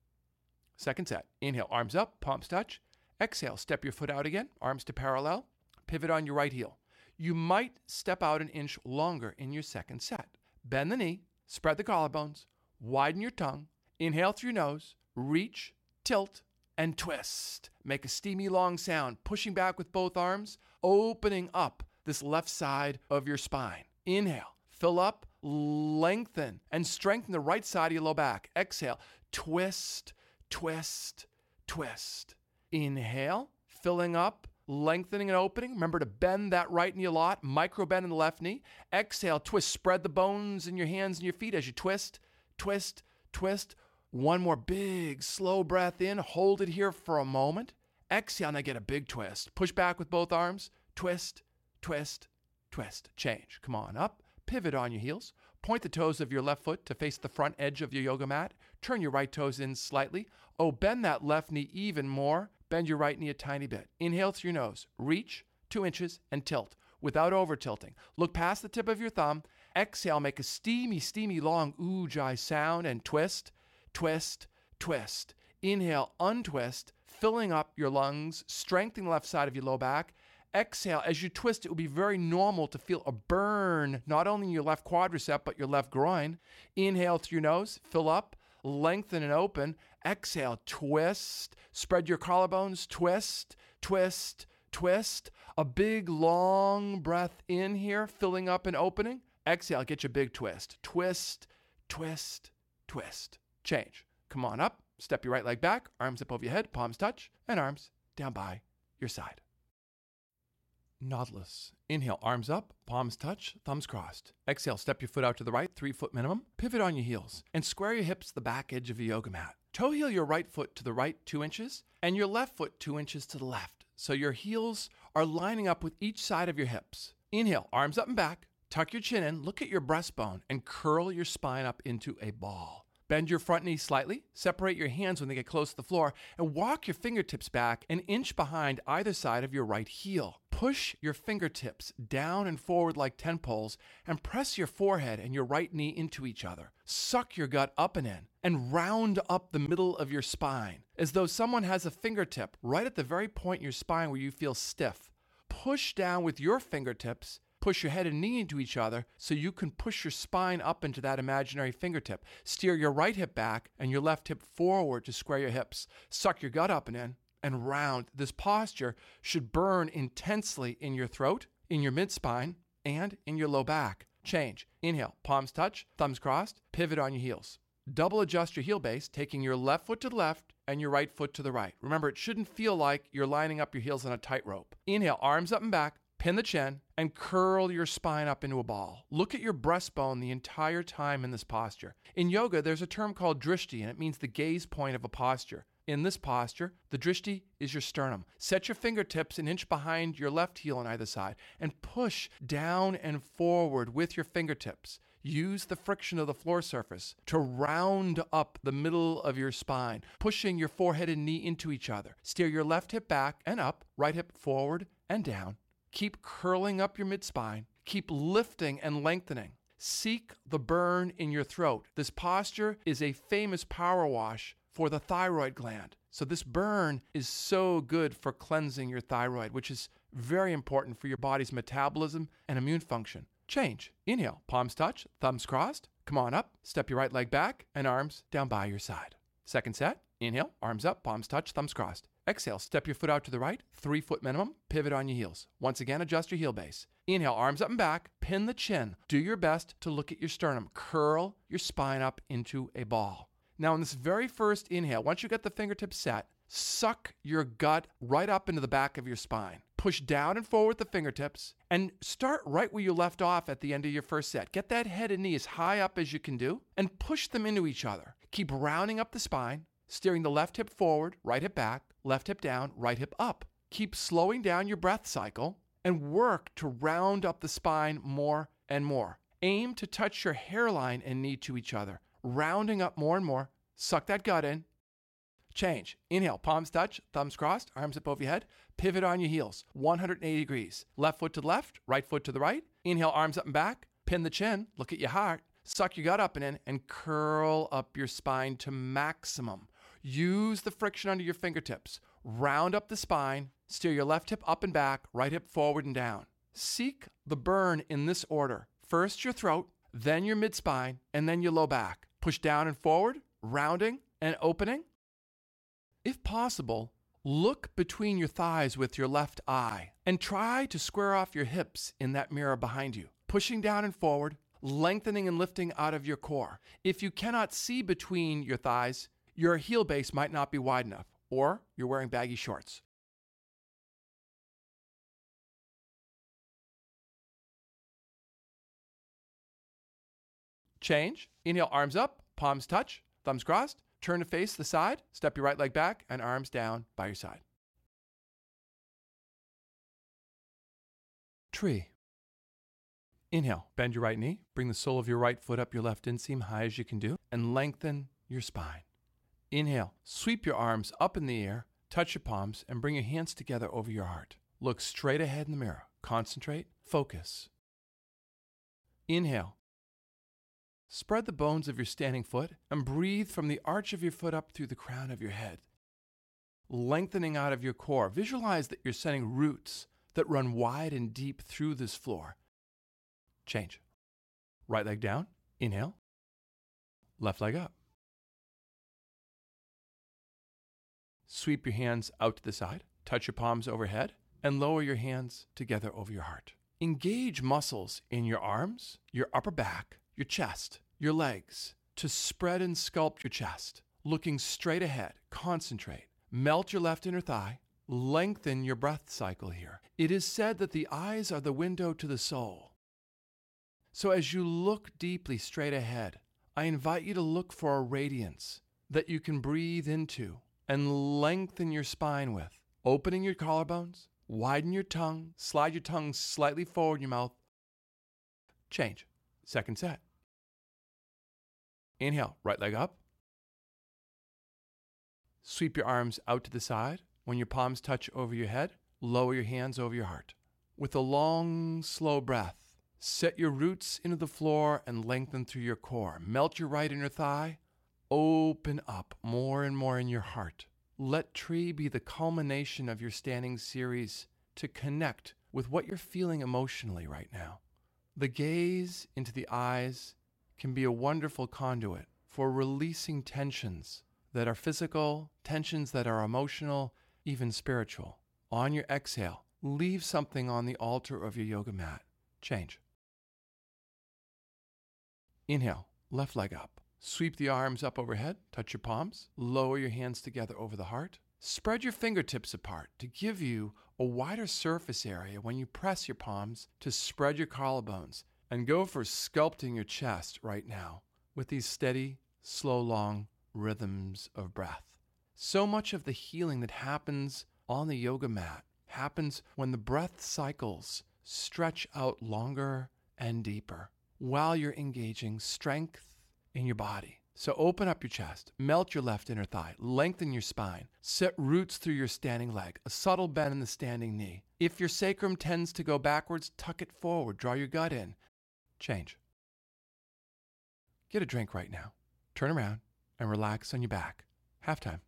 Second set. Inhale. Arms up. Palms touch. Exhale. Step your foot out again. Arms to parallel. Pivot on your right heel. You might step out an inch longer in your second set. Bend the knee, spread the collarbones, widen your tongue, inhale through your nose, reach, tilt, and twist. Make a steamy long sound, pushing back with both arms, opening up this left side of your spine. Inhale, fill up, lengthen, and strengthen the right side of your low back. Exhale, twist, twist, twist. Inhale, filling up, lengthening and opening. Remember to bend that right knee a lot. Micro bend in the left knee. Exhale, twist. Spread the bones in your hands and your feet as you twist, twist, twist. One more big, slow breath in. Hold it here for a moment. Exhale, now get a big twist. Push back with both arms. Twist, twist, twist. Change. Come on up. Pivot on your heels. Point the toes of your left foot to face the front edge of your yoga mat. Turn your right toes in slightly. Oh, bend that left knee even more. Bend your right knee a tiny bit. Inhale through your nose. Reach 2 inches and tilt without over tilting. Look past the tip of your thumb. Exhale, make a steamy, steamy long ujjayi sound and twist, twist, twist. Inhale, untwist, filling up your lungs, strengthening the left side of your low back. Exhale, as you twist, it will be very normal to feel a burn, not only in your left quadricep, but your left groin. Inhale through your nose, fill up, lengthen and open. Exhale, twist, spread your collarbones, twist, twist, twist. A big long breath in here, filling up and opening. Exhale, get your big twist. Twist, twist, twist. Change. Come on up, step your right leg back, arms up over your head, palms touch, and arms down by your side. Nautilus. Inhale, arms up, palms touch, thumbs crossed. Exhale, step your foot out to the right, 3 foot minimum. Pivot on your heels and square your hips to the back edge of your yoga mat. Toe heel your right foot to the right 2 inches and your left foot 2 inches to the left. So your heels are lining up with each side of your hips. Inhale, arms up and back. Tuck your chin in, look at your breastbone, and curl your spine up into a ball. Bend your front knee slightly, separate your hands when they get close to the floor, and walk your fingertips back an inch behind either side of your right heel. Push your fingertips down and forward like 10 poles and press your forehead and your right knee into each other. Suck your gut up and in and round up the middle of your spine as though someone has a fingertip right at the very point in your spine where you feel stiff. Push down with your fingertips. Push your head and knee into each other so you can push your spine up into that imaginary fingertip. Steer your right hip back and your left hip forward to square your hips. Suck your gut up and in and round. This posture should burn intensely in your throat, in your mid-spine, and in your low back. Change. Inhale, palms touch, thumbs crossed, pivot on your heels. Double adjust your heel base, taking your left foot to the left and your right foot to the right. Remember, it shouldn't feel like you're lining up your heels on a tightrope. Inhale, arms up and back, pin the chin, and curl your spine up into a ball. Look at your breastbone the entire time in this posture. In yoga, there's a term called drishti, and it means the gaze point of a posture. In this posture, the drishti is your sternum. Set your fingertips an inch behind your left heel on either side and push down and forward with your fingertips. Use the friction of the floor surface to round up the middle of your spine, pushing your forehead and knee into each other. Steer your left hip back and up, right hip forward and down. Keep curling up your mid-spine. Keep lifting and lengthening. Seek the burn in your throat. This posture is a famous power wash for the thyroid gland. So this burn is so good for cleansing your thyroid, which is very important for your body's metabolism and immune function. Change. Inhale, palms touch, thumbs crossed. Come on up, step your right leg back and arms down by your side. Second set. Inhale, arms up, palms touch, thumbs crossed. Exhale, step your foot out to the right, 3 foot minimum, pivot on your heels. Once again, adjust your heel base. Inhale, arms up and back, pin the chin. Do your best to look at your sternum. Curl your spine up into a ball. Now, in this very first inhale, once you get the fingertips set, suck your gut right up into the back of your spine. Push down and forward with the fingertips and start right where you left off at the end of your first set. Get that head and knee as high up as you can do and push them into each other. Keep rounding up the spine, steering the left hip forward, right hip back, left hip down, right hip up. Keep slowing down your breath cycle and work to round up the spine more and more. Aim to touch your hairline and knee to each other, rounding up more and more. Suck that gut in. Change. Inhale, palms touch, thumbs crossed, arms up over your head. Pivot on your heels, 180 degrees. Left foot to the left, right foot to the right. Inhale, arms up and back. Pin the chin, look at your heart. Suck your gut up and in and curl up your spine to maximum. Use the friction under your fingertips. Round up the spine. Steer your left hip up and back, right hip forward and down. Seek the burn in this order. First your throat, then your mid-spine, and then your low back. Push down and forward, rounding and opening. If possible, look between your thighs with your left eye and try to square off your hips in that mirror behind you. Pushing down and forward, lengthening and lifting out of your core. If you cannot see between your thighs, your heel base might not be wide enough, or you're wearing baggy shorts. Change. Inhale, arms up, palms touch, thumbs crossed. Turn to face the side. Step your right leg back and arms down by your side. Tree. Inhale, bend your right knee. Bring the sole of your right foot up your left inseam high as you can do and lengthen your spine. Inhale, sweep your arms up in the air, touch your palms, and bring your hands together over your heart. Look straight ahead in the mirror. Concentrate, focus. Inhale. Spread the bones of your standing foot and breathe from the arch of your foot up through the crown of your head. Lengthening out of your core, visualize that you're sending roots that run wide and deep through this floor. Change. Right leg down. Inhale. Left leg up. Sweep your hands out to the side. Touch your palms overhead and lower your hands together over your heart. Engage muscles in your arms, your upper back, your chest, your legs to spread and sculpt your chest. Looking straight ahead, concentrate. Melt your left inner thigh. Lengthen your breath cycle here. It is said that the eyes are the window to the soul. So as you look deeply straight ahead, I invite you to look for a radiance that you can breathe into and lengthen your spine with. Opening your collarbones, widen your tongue, slide your tongue slightly forward in your mouth. Change. Second set. Inhale, right leg up. Sweep your arms out to the side. When your palms touch over your head, lower your hands over your heart. with a long, slow breath. Set your roots into the floor and lengthen through your core. Melt your right inner thigh. Open up more and more in your heart. Let tree be the culmination of your standing series to connect with what you're feeling emotionally right now. The gaze into the eyes can be a wonderful conduit for releasing tensions that are physical, tensions that are emotional, even spiritual. On your exhale, leave something on the altar of your yoga mat. Change. Inhale, left leg up. Sweep the arms up overhead, touch your palms, lower your hands together over the heart. Spread your fingertips apart to give you a wider surface area when you press your palms to spread your collarbones, and go for sculpting your chest right now with these steady, slow, long rhythms of breath. So much of the healing that happens on the yoga mat happens when the breath cycles stretch out longer and deeper while you're engaging strength in your body. So open up your chest, melt your left inner thigh, lengthen your spine, set roots through your standing leg, a subtle bend in the standing knee. If your sacrum tends to go backwards, tuck it forward, draw your gut in. Change. Get a drink right now. Turn around and relax on your back. Halftime.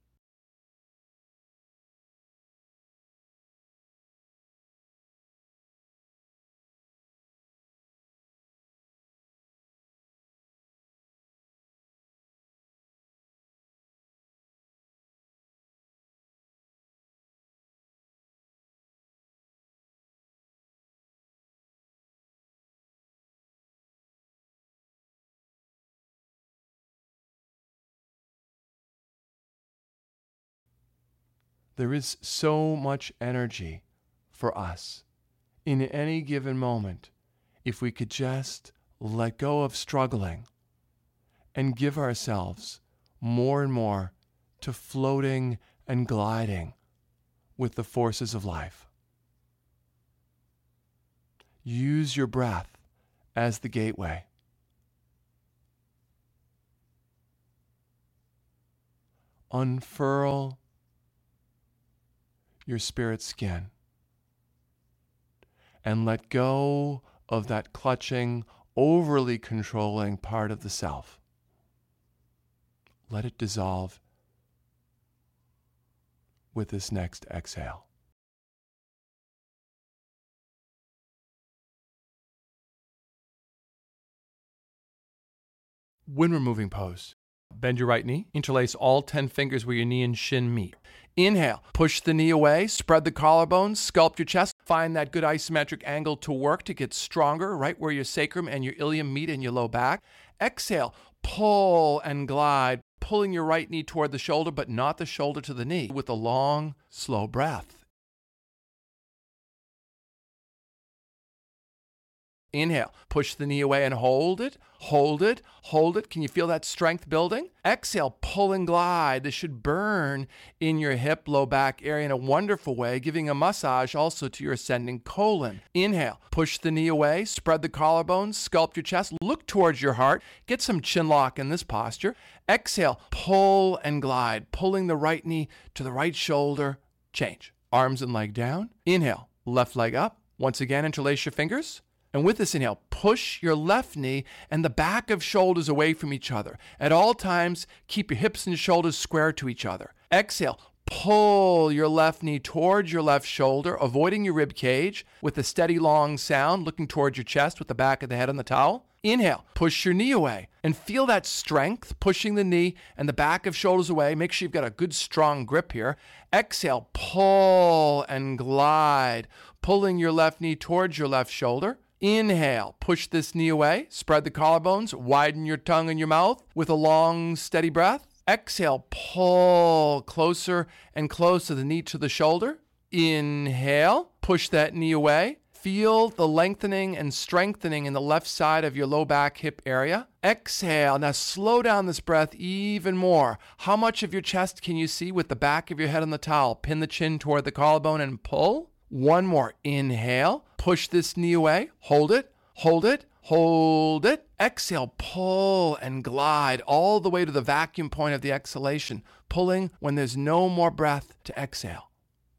There is so much energy for us in any given moment if we could just let go of struggling and give ourselves more and more to floating and gliding with the forces of life. Use your breath as the gateway. Unfurl your spirit skin and let go of that clutching, overly controlling part of the self. Let it dissolve with this next exhale. Wind removing pose. Bend your right knee. Interlace all 10 fingers where your knee and shin meet. Inhale. Push the knee away. Spread the collarbones. Sculpt your chest. Find that good isometric angle to work to get stronger right where your sacrum and your ilium meet in your low back. Exhale. Pull and glide, pulling your right knee toward the shoulder, but not the shoulder to the knee, with a long, slow breath. Inhale, push the knee away and hold it, hold it, hold it. Can you feel that strength building? Exhale, pull and glide. This should burn in your hip, low back area in a wonderful way, giving a massage also to your ascending colon. Inhale, push the knee away, spread the collarbones, sculpt your chest, look towards your heart, get some chin lock in this posture. Exhale, pull and glide, pulling the right knee to the right shoulder. Change. Arms and leg down. Inhale, left leg up. Once again, interlace your fingers. And with this inhale, push your left knee and the back of shoulders away from each other. At all times, keep your hips and shoulders square to each other. Exhale, pull your left knee towards your left shoulder, avoiding your rib cage with a steady long sound, looking towards your chest with the back of the head on the towel. Inhale, push your knee away and feel that strength, pushing the knee and the back of shoulders away. Make sure you've got a good strong grip here. Exhale, pull and glide, pulling your left knee towards your left shoulder. Inhale, push this knee away, spread the collarbones, widen your tongue and your mouth with a long, steady breath. Exhale, pull closer and closer the knee to the shoulder. Inhale, push that knee away. Feel the lengthening and strengthening in the left side of your low back hip area. Exhale. Now slow down this breath even more. How much of your chest can you see with the back of your head on the towel? Pin the chin toward the collarbone and pull. One more. Inhale. Push this knee away. Hold it. Hold it. Hold it. Exhale. Pull and glide all the way to the vacuum point of the exhalation. Pulling when there's no more breath to exhale.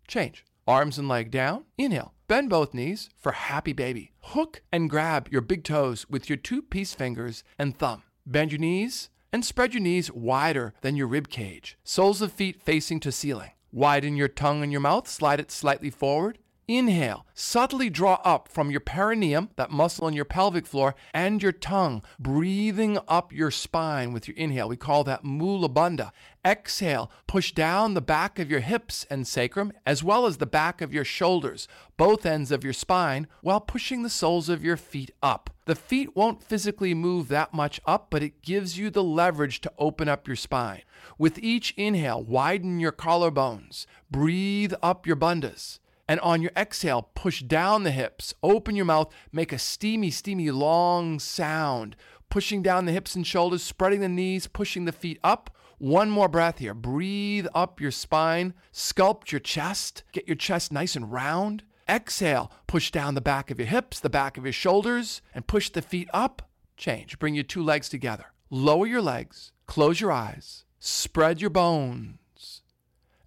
Change. Arms and leg down. Inhale. Bend both knees for happy baby. Hook and grab your big toes with your 2-piece fingers and thumb. Bend your knees and spread your knees wider than your rib cage. Soles of feet facing to ceiling. Widen your tongue and your mouth, slide it slightly forward. Inhale, subtly draw up from your perineum, that muscle in your pelvic floor, and your tongue, breathing up your spine with your inhale. We call that Mula Bandha. Exhale, push down the back of your hips and sacrum, as well as the back of your shoulders, both ends of your spine, while pushing the soles of your feet up. The feet won't physically move that much up, but it gives you the leverage to open up your spine. With each inhale, widen your collarbones, breathe up your bandhas. And on your exhale, push down the hips, open your mouth, make a steamy, long sound, pushing down the hips and shoulders, spreading the knees, pushing the feet up. One more breath here. Breathe up your spine, sculpt your chest, get your chest nice and round. Exhale, push down the back of your hips, the back of your shoulders, and push the feet up. Change. Bring your 2 legs together. Lower your legs, close your eyes, spread your bones,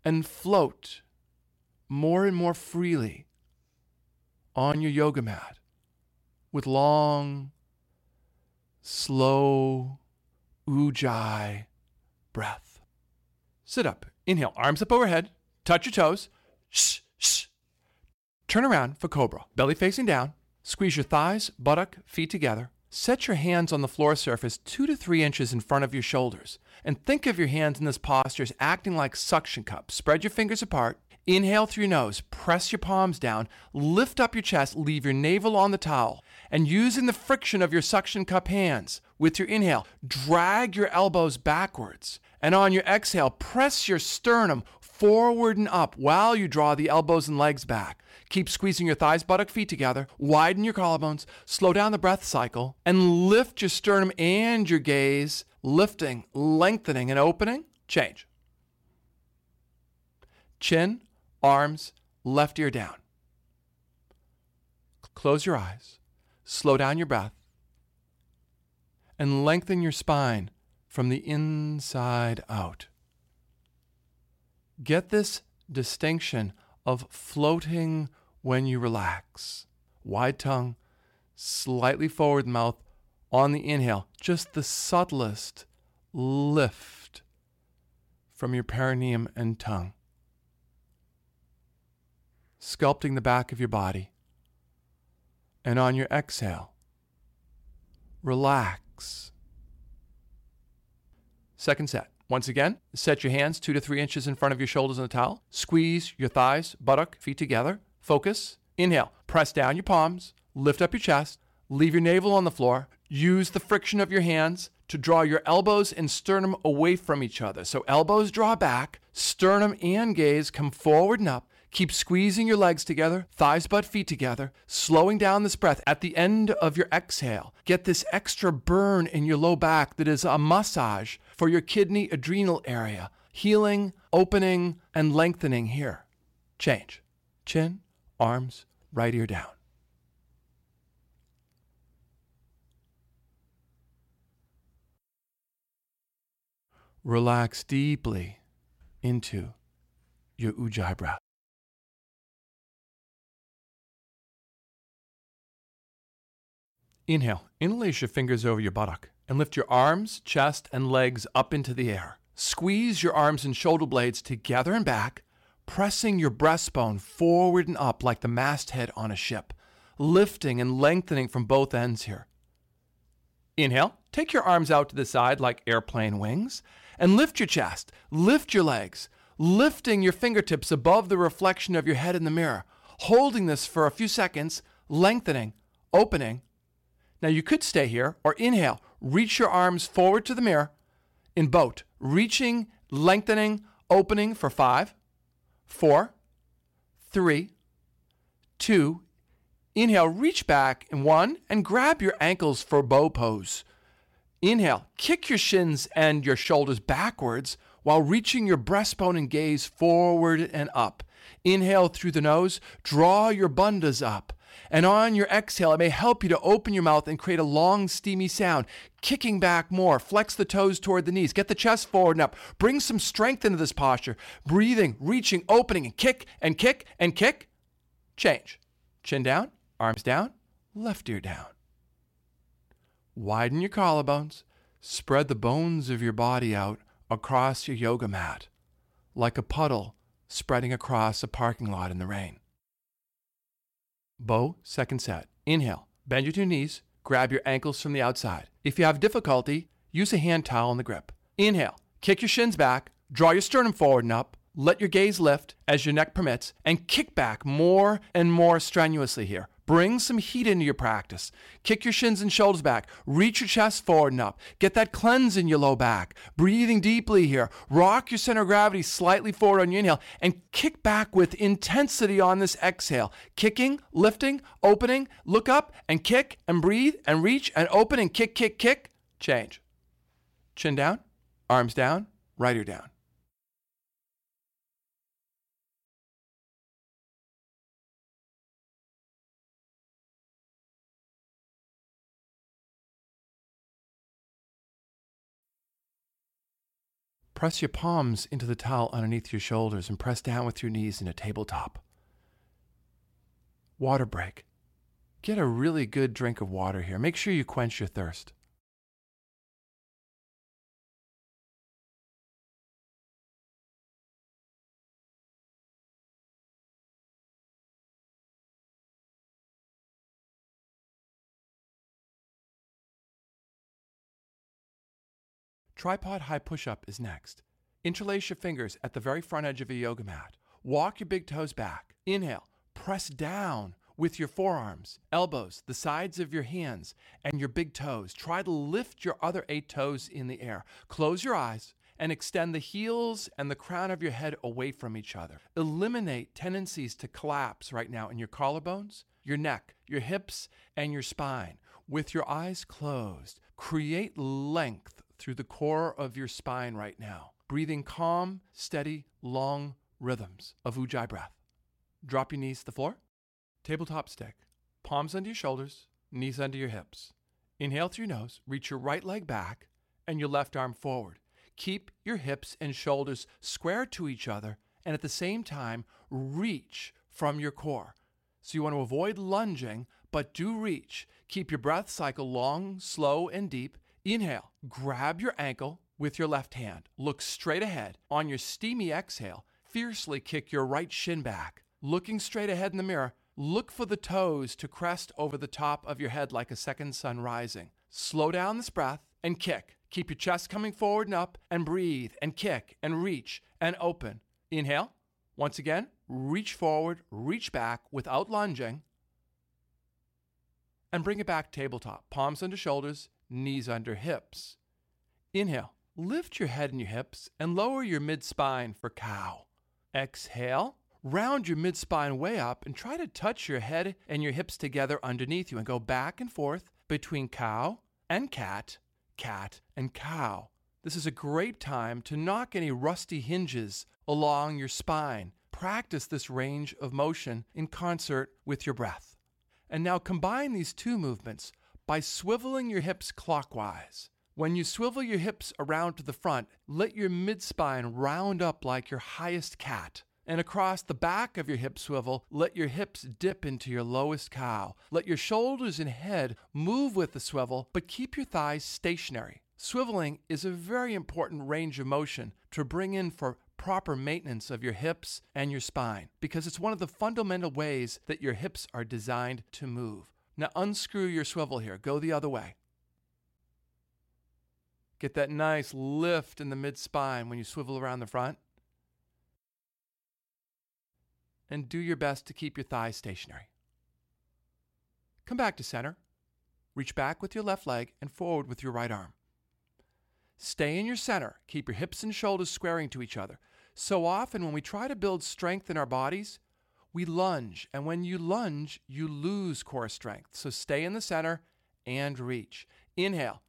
and float more and more freely on your yoga mat with long, slow ujjayi breath. Sit up. Inhale, arms up overhead. Touch your toes. Shh, shh. Turn around for cobra. Belly facing down. Squeeze your thighs, buttock, feet together. Set your hands on the floor surface 2 to 3 inches in front of your shoulders. And think of your hands in this posture as acting like suction cups. Spread your fingers apart. Inhale through your nose, press your palms down, lift up your chest, leave your navel on the towel, and using the friction of your suction cup hands, with your inhale, drag your elbows backwards, and on your exhale, press your sternum forward and up while you draw the elbows and legs back. Keep squeezing your thighs, buttock, feet together, widen your collarbones, slow down the breath cycle, and lift your sternum and your gaze, lifting, lengthening, and opening. Change. Chin, arms, left ear down. Close your eyes, slow down your breath, and lengthen your spine from the inside out. Get this distinction of floating when you relax. Wide tongue, slightly forward mouth on the inhale, just the subtlest lift from your perineum and tongue. Sculpting the back of your body. And on your exhale, relax. Second set. Once again, set your hands 2 to 3 inches in front of your shoulders on the towel. Squeeze your thighs, buttock, feet together. Focus. Inhale. Press down your palms. Lift up your chest. Leave your navel on the floor. Use the friction of your hands to draw your elbows and sternum away from each other. So elbows draw back, sternum and gaze come forward and up. Keep squeezing your legs together, thighs, butt, feet together, slowing down this breath. At the end of your exhale, get this extra burn in your low back that is a massage for your kidney adrenal area, healing, opening, and lengthening here. Change. Chin, arms, right ear down. Relax deeply into your ujjayi breath. Inhale. Interlace your fingers over your buttock and lift your arms, chest, and legs up into the air. Squeeze your arms and shoulder blades together and back, pressing your breastbone forward and up like the masthead on a ship, lifting and lengthening from both ends here. Inhale. Take your arms out to the side like airplane wings and lift your chest, lift your legs, lifting your fingertips above the reflection of your head in the mirror, holding this for a few seconds, lengthening, opening. Now you could stay here or inhale, reach your arms forward to the mirror in boat, reaching, lengthening, opening for 5, 4, 3, 2. Inhale, reach back in 1 and grab your ankles for bow pose. Inhale, kick your shins and your shoulders backwards while reaching your breastbone and gaze forward and up. Inhale through the nose, draw your bandhas up. And on your exhale, it may help you to open your mouth and create a long, steamy sound. Kicking back more, flex the toes toward the knees, get the chest forward and up. Bring some strength into this posture. Breathing, reaching, opening, and kick, and kick, and kick. Change. Chin down, arms down, left ear down. Widen your collarbones. Spread the bones of your body out across your yoga mat, like a puddle spreading across a parking lot in the rain. Bow, second set. Inhale, bend your two knees, grab your ankles from the outside. If you have difficulty, use a hand towel in the grip. Inhale, kick your shins back, draw your sternum forward and up, let your gaze lift as your neck permits, and kick back more and more strenuously here. Bring some heat into your practice. Kick your shins and shoulders back. Reach your chest forward and up. Get that cleanse in your low back. Breathing deeply here. Rock your center of gravity slightly forward on your inhale and kick back with intensity on this exhale. Kicking, lifting, opening, look up and kick and breathe and reach and open and kick, kick, kick. Change. Chin down, arms down, right ear down. Press your palms into the towel underneath your shoulders and press down with your knees in a tabletop. Water break. Get a really good drink of water here. Make sure you quench your thirst. Tripod high push-up is next. Interlace your fingers at the very front edge of your yoga mat. Walk your big toes back. Inhale. Press down with your forearms, elbows, the sides of your hands, and your big toes. Try to lift your other 8 toes in the air. Close your eyes and extend the heels and the crown of your head away from each other. Eliminate tendencies to collapse right now in your collarbones, your neck, your hips, and your spine. With your eyes closed, create length through the core of your spine right now, breathing calm, steady, long rhythms of Ujjayi breath. Drop your knees to the floor. Tabletop stick. Palms under your shoulders, knees under your hips. Inhale through your nose, reach your right leg back and your left arm forward. Keep your hips and shoulders square to each other and at the same time reach from your core. So you want to avoid lunging, but do reach. Keep your breath cycle long, slow, and deep. Inhale, grab your ankle with your left hand. Look straight ahead. On your steamy exhale, fiercely kick your right shin back. Looking straight ahead in the mirror, look for the toes to crest over the top of your head like a second sun rising. Slow down this breath and kick. Keep your chest coming forward and up and breathe and kick and reach and open. Inhale. Once again, reach forward, reach back without lunging. And bring it back tabletop. Palms under shoulders, knees under hips. Inhale. Lift your head and your hips and lower your mid-spine for cow. Exhale. Round your mid-spine way up and try to touch your head and your hips together underneath you and go back and forth between cow and cat, cat and cow. This is a great time to knock any rusty hinges along your spine. Practice this range of motion in concert with your breath. And now combine these two movements by swiveling your hips clockwise. When you swivel your hips around to the front, let your mid-spine round up like your highest cat. And across the back of your hip swivel, let your hips dip into your lowest cow. Let your shoulders and head move with the swivel, but keep your thighs stationary. Swiveling is a very important range of motion to bring in for proper maintenance of your hips and your spine, because it's one of the fundamental ways that your hips are designed to move. Now unscrew your swivel here. Go the other way. Get that nice lift in the mid-spine when you swivel around the front. And do your best to keep your thighs stationary. Come back to center. Reach back with your left leg and forward with your right arm. Stay in your center. Keep your hips and shoulders squaring to each other. So often when we try to build strength in our bodies, we lunge. And when you lunge, you lose core strength. So stay in the center and reach. Inhale.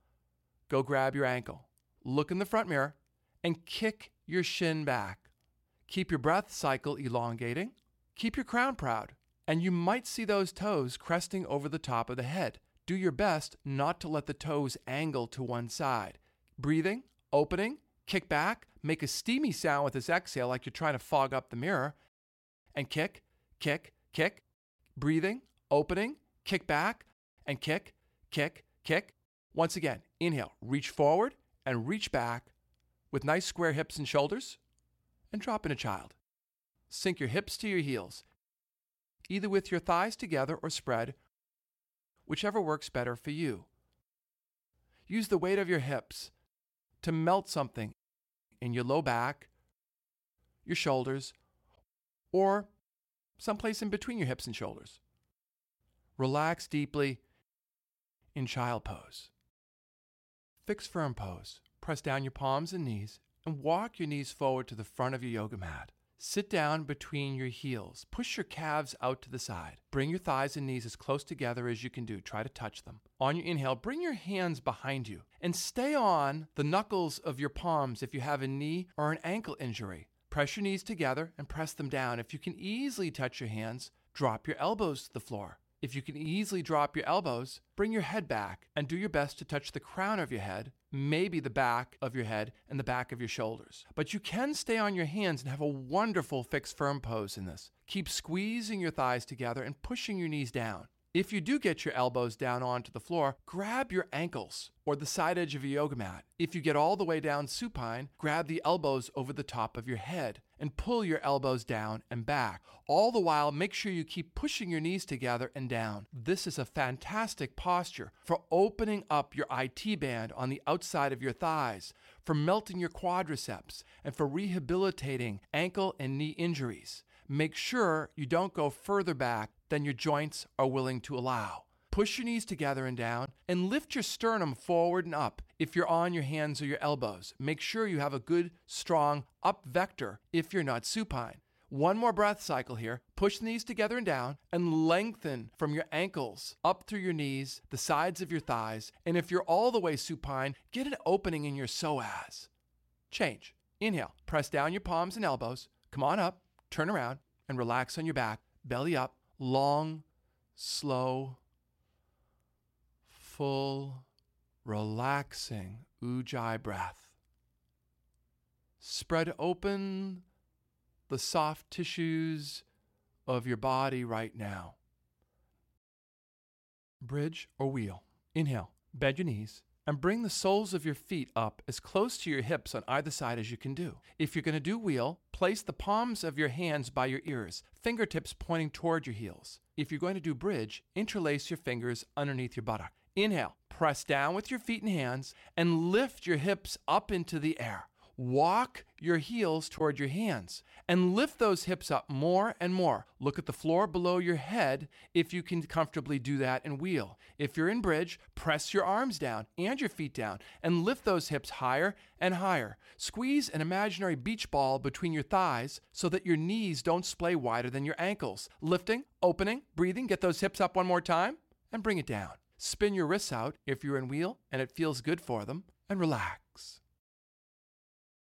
Go grab your ankle. Look in the front mirror and kick your shin back. Keep your breath cycle elongating. Keep your crown proud. And you might see those toes cresting over the top of the head. Do your best not to let the toes angle to one side. Breathing, opening, kick back, make a steamy sound with this exhale like you're trying to fog up the mirror, and kick, kick, kick. Breathing, opening, kick back, and kick, kick, kick. Once again, inhale, reach forward and reach back with nice square hips and shoulders, and drop into child. Sink your hips to your heels, either with your thighs together or spread, whichever works better for you. Use the weight of your hips to melt something in your low back, your shoulders, or someplace in between your hips and shoulders. Relax deeply in child pose. Fix firm pose. Press down your palms and knees and walk your knees forward to the front of your yoga mat. Sit down between your heels. Push your calves out to the side. Bring your thighs and knees as close together as you can do. Try to touch them. On your inhale, bring your hands behind you and stay on the knuckles of your palms if you have a knee or an ankle injury. Press your knees together and press them down. If you can easily touch your hands, drop your elbows to the floor. If you can easily drop your elbows, bring your head back and do your best to touch the crown of your head, maybe the back of your head and the back of your shoulders. But you can stay on your hands and have a wonderful fixed firm pose in this. Keep squeezing your thighs together and pushing your knees down. If you do get your elbows down onto the floor, grab your ankles or the side edge of your yoga mat. If you get all the way down supine, grab the elbows over the top of your head and pull your elbows down and back. All the while, make sure you keep pushing your knees together and down. This is a fantastic posture for opening up your IT band on the outside of your thighs, for melting your quadriceps, and for rehabilitating ankle and knee injuries. Make sure you don't go further back than your joints are willing to allow. Push your knees together and down, and lift your sternum forward and up if you're on your hands or your elbows. Make sure you have a good, strong up vector if you're not supine. One more breath cycle here. Push the knees together and down, and lengthen from your ankles up through your knees, the sides of your thighs, and if you're all the way supine, get an opening in your psoas. Change. Inhale. Press down your palms and elbows. Come on up. Turn around and relax on your back. Belly up. Long, slow, full, relaxing Ujjayi breath. Spread open the soft tissues of your body right now. Bridge or wheel. Inhale, bend your knees, and bring the soles of your feet up as close to your hips on either side as you can do. If you're going to do wheel, place the palms of your hands by your ears, fingertips pointing toward your heels. If you're going to do bridge, interlace your fingers underneath your buttock. Inhale, press down with your feet and hands, and lift your hips up into the air. Walk your heels toward your hands and lift those hips up more and more. Look at the floor below your head if you can comfortably do that and wheel. If you're in bridge, press your arms down and your feet down and lift those hips higher and higher. Squeeze an imaginary beach ball between your thighs so that your knees don't splay wider than your ankles. Lifting, opening, breathing. Get those hips up one more time and bring it down. Spin your wrists out if you're in wheel and it feels good for them, and relax.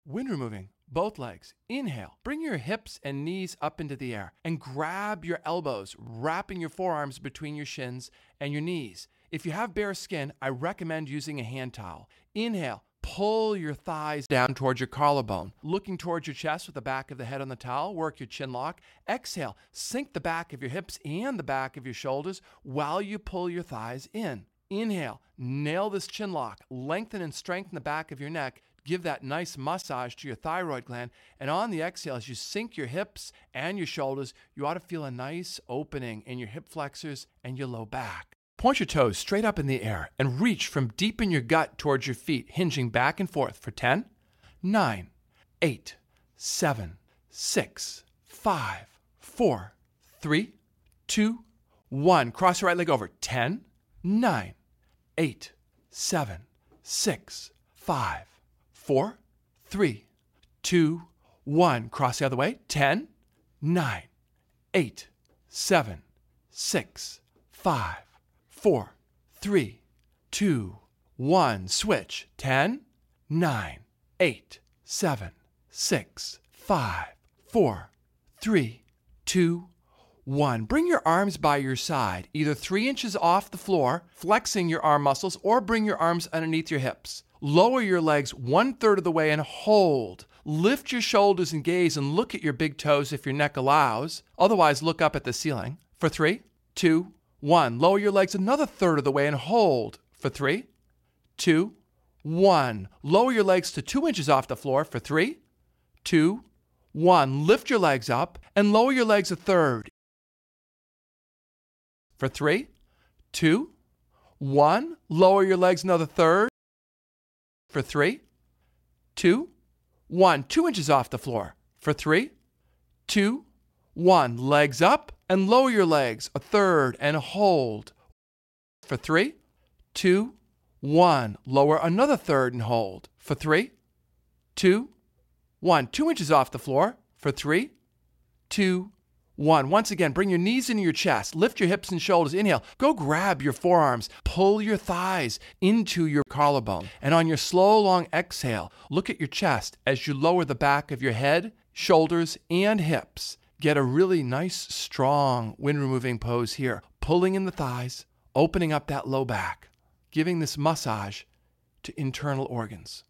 Wind removing, both legs. Inhale, bring your hips and knees up into the air and grab your elbows, wrapping your forearms between your shins and your knees. If you have bare skin, I recommend using a hand towel. Inhale, pull your thighs down towards your collarbone, looking towards your chest with the back of the head on the towel. Work your chin lock. Exhale, sink the back of your hips and the back of your shoulders while you pull your thighs in. Inhale, nail this chin lock, lengthen and strengthen the back of your neck. Give that nice massage to your thyroid gland. And on the exhale, as you sink your hips and your shoulders, you ought to feel a nice opening in your hip flexors and your low back. Point your toes straight up in the air and reach from deep in your gut towards your feet, hinging back and forth for 10, 9, 8, 7, 6, 5, 4, 3, 2, 1. Cross your right leg over. 10, 9, 8, 7, 6, 5, 4, 3, 2, 1. Cross the other way. 10, 9, 8, 7, 6, 5, 4, 3, 2, 1. Switch. 10, 9, 8, 7, 6, 5, 4, 3, 2, 1. Bring your arms by your side, either 3 inches off the floor, flexing your arm muscles, or bring your arms underneath your hips. Lower your legs 1/3 of the way and hold. Lift your shoulders and gaze and look at your big toes if your neck allows. Otherwise, look up at the ceiling. For 3, 2, 1. Lower your legs another third of the way and hold for 3, 2, 1. Lower your legs to 2 inches off the floor for 3, 2, 1. Lift your legs up and lower your legs a third for 3, 2, 1. Lower your legs another third for 3, 2, 1. 2 inches off the floor for 3, 2, 1. Legs up and lower your legs a third and hold for 3, 2, 1. Lower another third and hold for 3, 2, 1. 2 inches off the floor for 3, 2, 1. Once again, bring your knees into your chest. Lift your hips and shoulders. Inhale. Go grab your forearms. Pull your thighs into your collarbone. And on your slow, long exhale, look at your chest as you lower the back of your head, shoulders, and hips. Get a really nice, strong wind-removing pose here. Pulling in the thighs, opening up that low back, giving this massage to internal organs.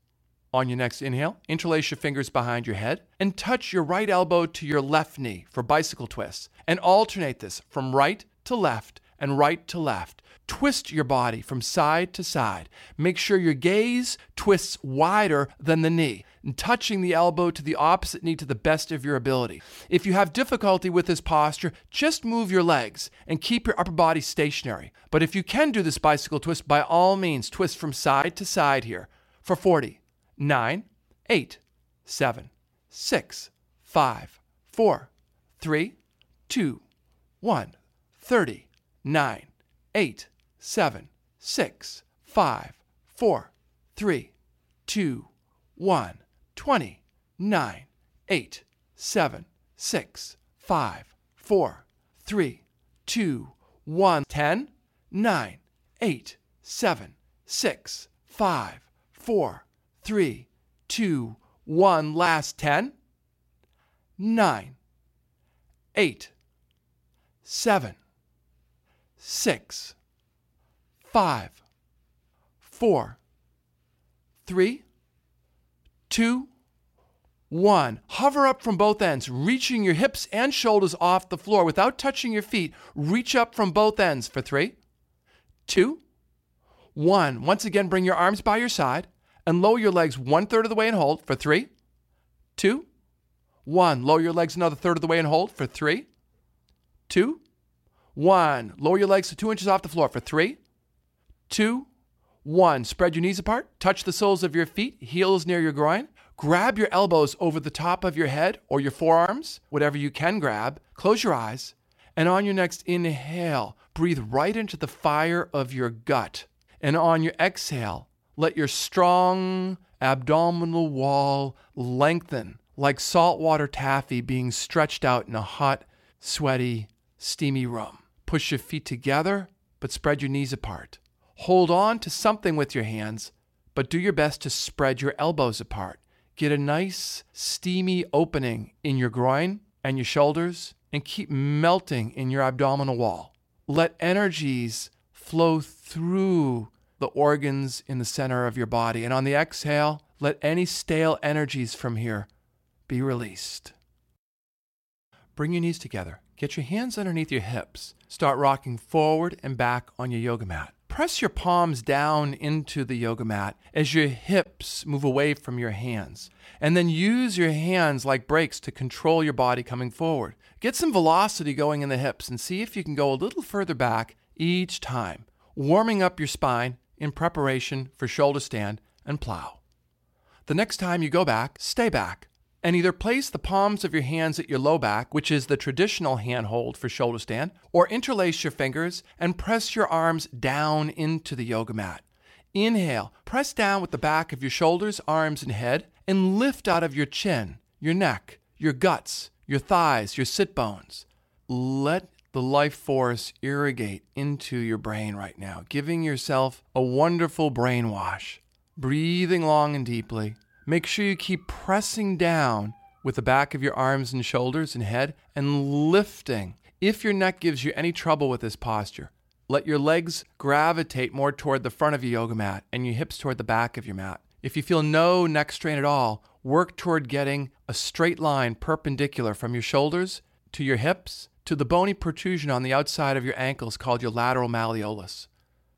On your next inhale, interlace your fingers behind your head and touch your right elbow to your left knee for bicycle twists. And alternate this from right to left and right to left. Twist your body from side to side. Make sure your gaze twists wider than the knee, and touching the elbow to the opposite knee to the best of your ability. If you have difficulty with this posture, just move your legs and keep your upper body stationary. But if you can do this bicycle twist, by all means, twist from side to side here for 40, 9, 8, 7, 6, 5, 4, 3, 2, 1, 30, 9, 8, 7, 6, 5, 4, 3, 2, 1, 20, 9, 8, 7, 6, 5, 4, 3, 2, 1, 10, 9, 8, 7, 6, 5, 4, 3, 2, 1. Last 10, 9, 8, 7, 6, 5, 4, 3, 2, 1. Hover up from both ends, reaching your hips and shoulders off the floor without touching your feet. Reach up from both ends for 3, 2, 1. Once again, bring your arms by your side and lower your legs 1/3 of the way and hold for 3, 2, 1. Lower your legs another third of the way and hold for 3, 2, 1. Lower your legs to 2 inches off the floor for 3, 2, 1. Spread your knees apart. Touch the soles of your feet, heels near your groin. Grab your elbows over the top of your head or your forearms, whatever you can grab. Close your eyes. And on your next inhale, breathe right into the fire of your gut. And on your exhale, let your strong abdominal wall lengthen like saltwater taffy being stretched out in a hot, sweaty, steamy room. Push your feet together, but spread your knees apart. Hold on to something with your hands, but do your best to spread your elbows apart. Get a nice, steamy opening in your groin and your shoulders, and keep melting in your abdominal wall. Let energies flow through the organs in the center of your body. And on the exhale, let any stale energies from here be released. Bring your knees together. Get your hands underneath your hips. Start rocking forward and back on your yoga mat. Press your palms down into the yoga mat as your hips move away from your hands. And then use your hands like brakes to control your body coming forward. Get some velocity going in the hips and see if you can go a little further back each time, warming up your spine in preparation for shoulder stand and plow. The next time you go back, stay back, and either place the palms of your hands at your low back, which is the traditional hand hold for shoulder stand, or interlace your fingers and press your arms down into the yoga mat. Inhale, press down with the back of your shoulders, arms, and head, and lift out of your chin, your neck, your guts, your thighs, your sit bones. Let the life force irrigate into your brain right now, giving yourself a wonderful brainwash. Breathing long and deeply. Make sure you keep pressing down with the back of your arms and shoulders and head and lifting. If your neck gives you any trouble with this posture, let your legs gravitate more toward the front of your yoga mat and your hips toward the back of your mat. If you feel no neck strain at all, work toward getting a straight line perpendicular from your shoulders to your hips to the bony protrusion on the outside of your ankles called your lateral malleolus.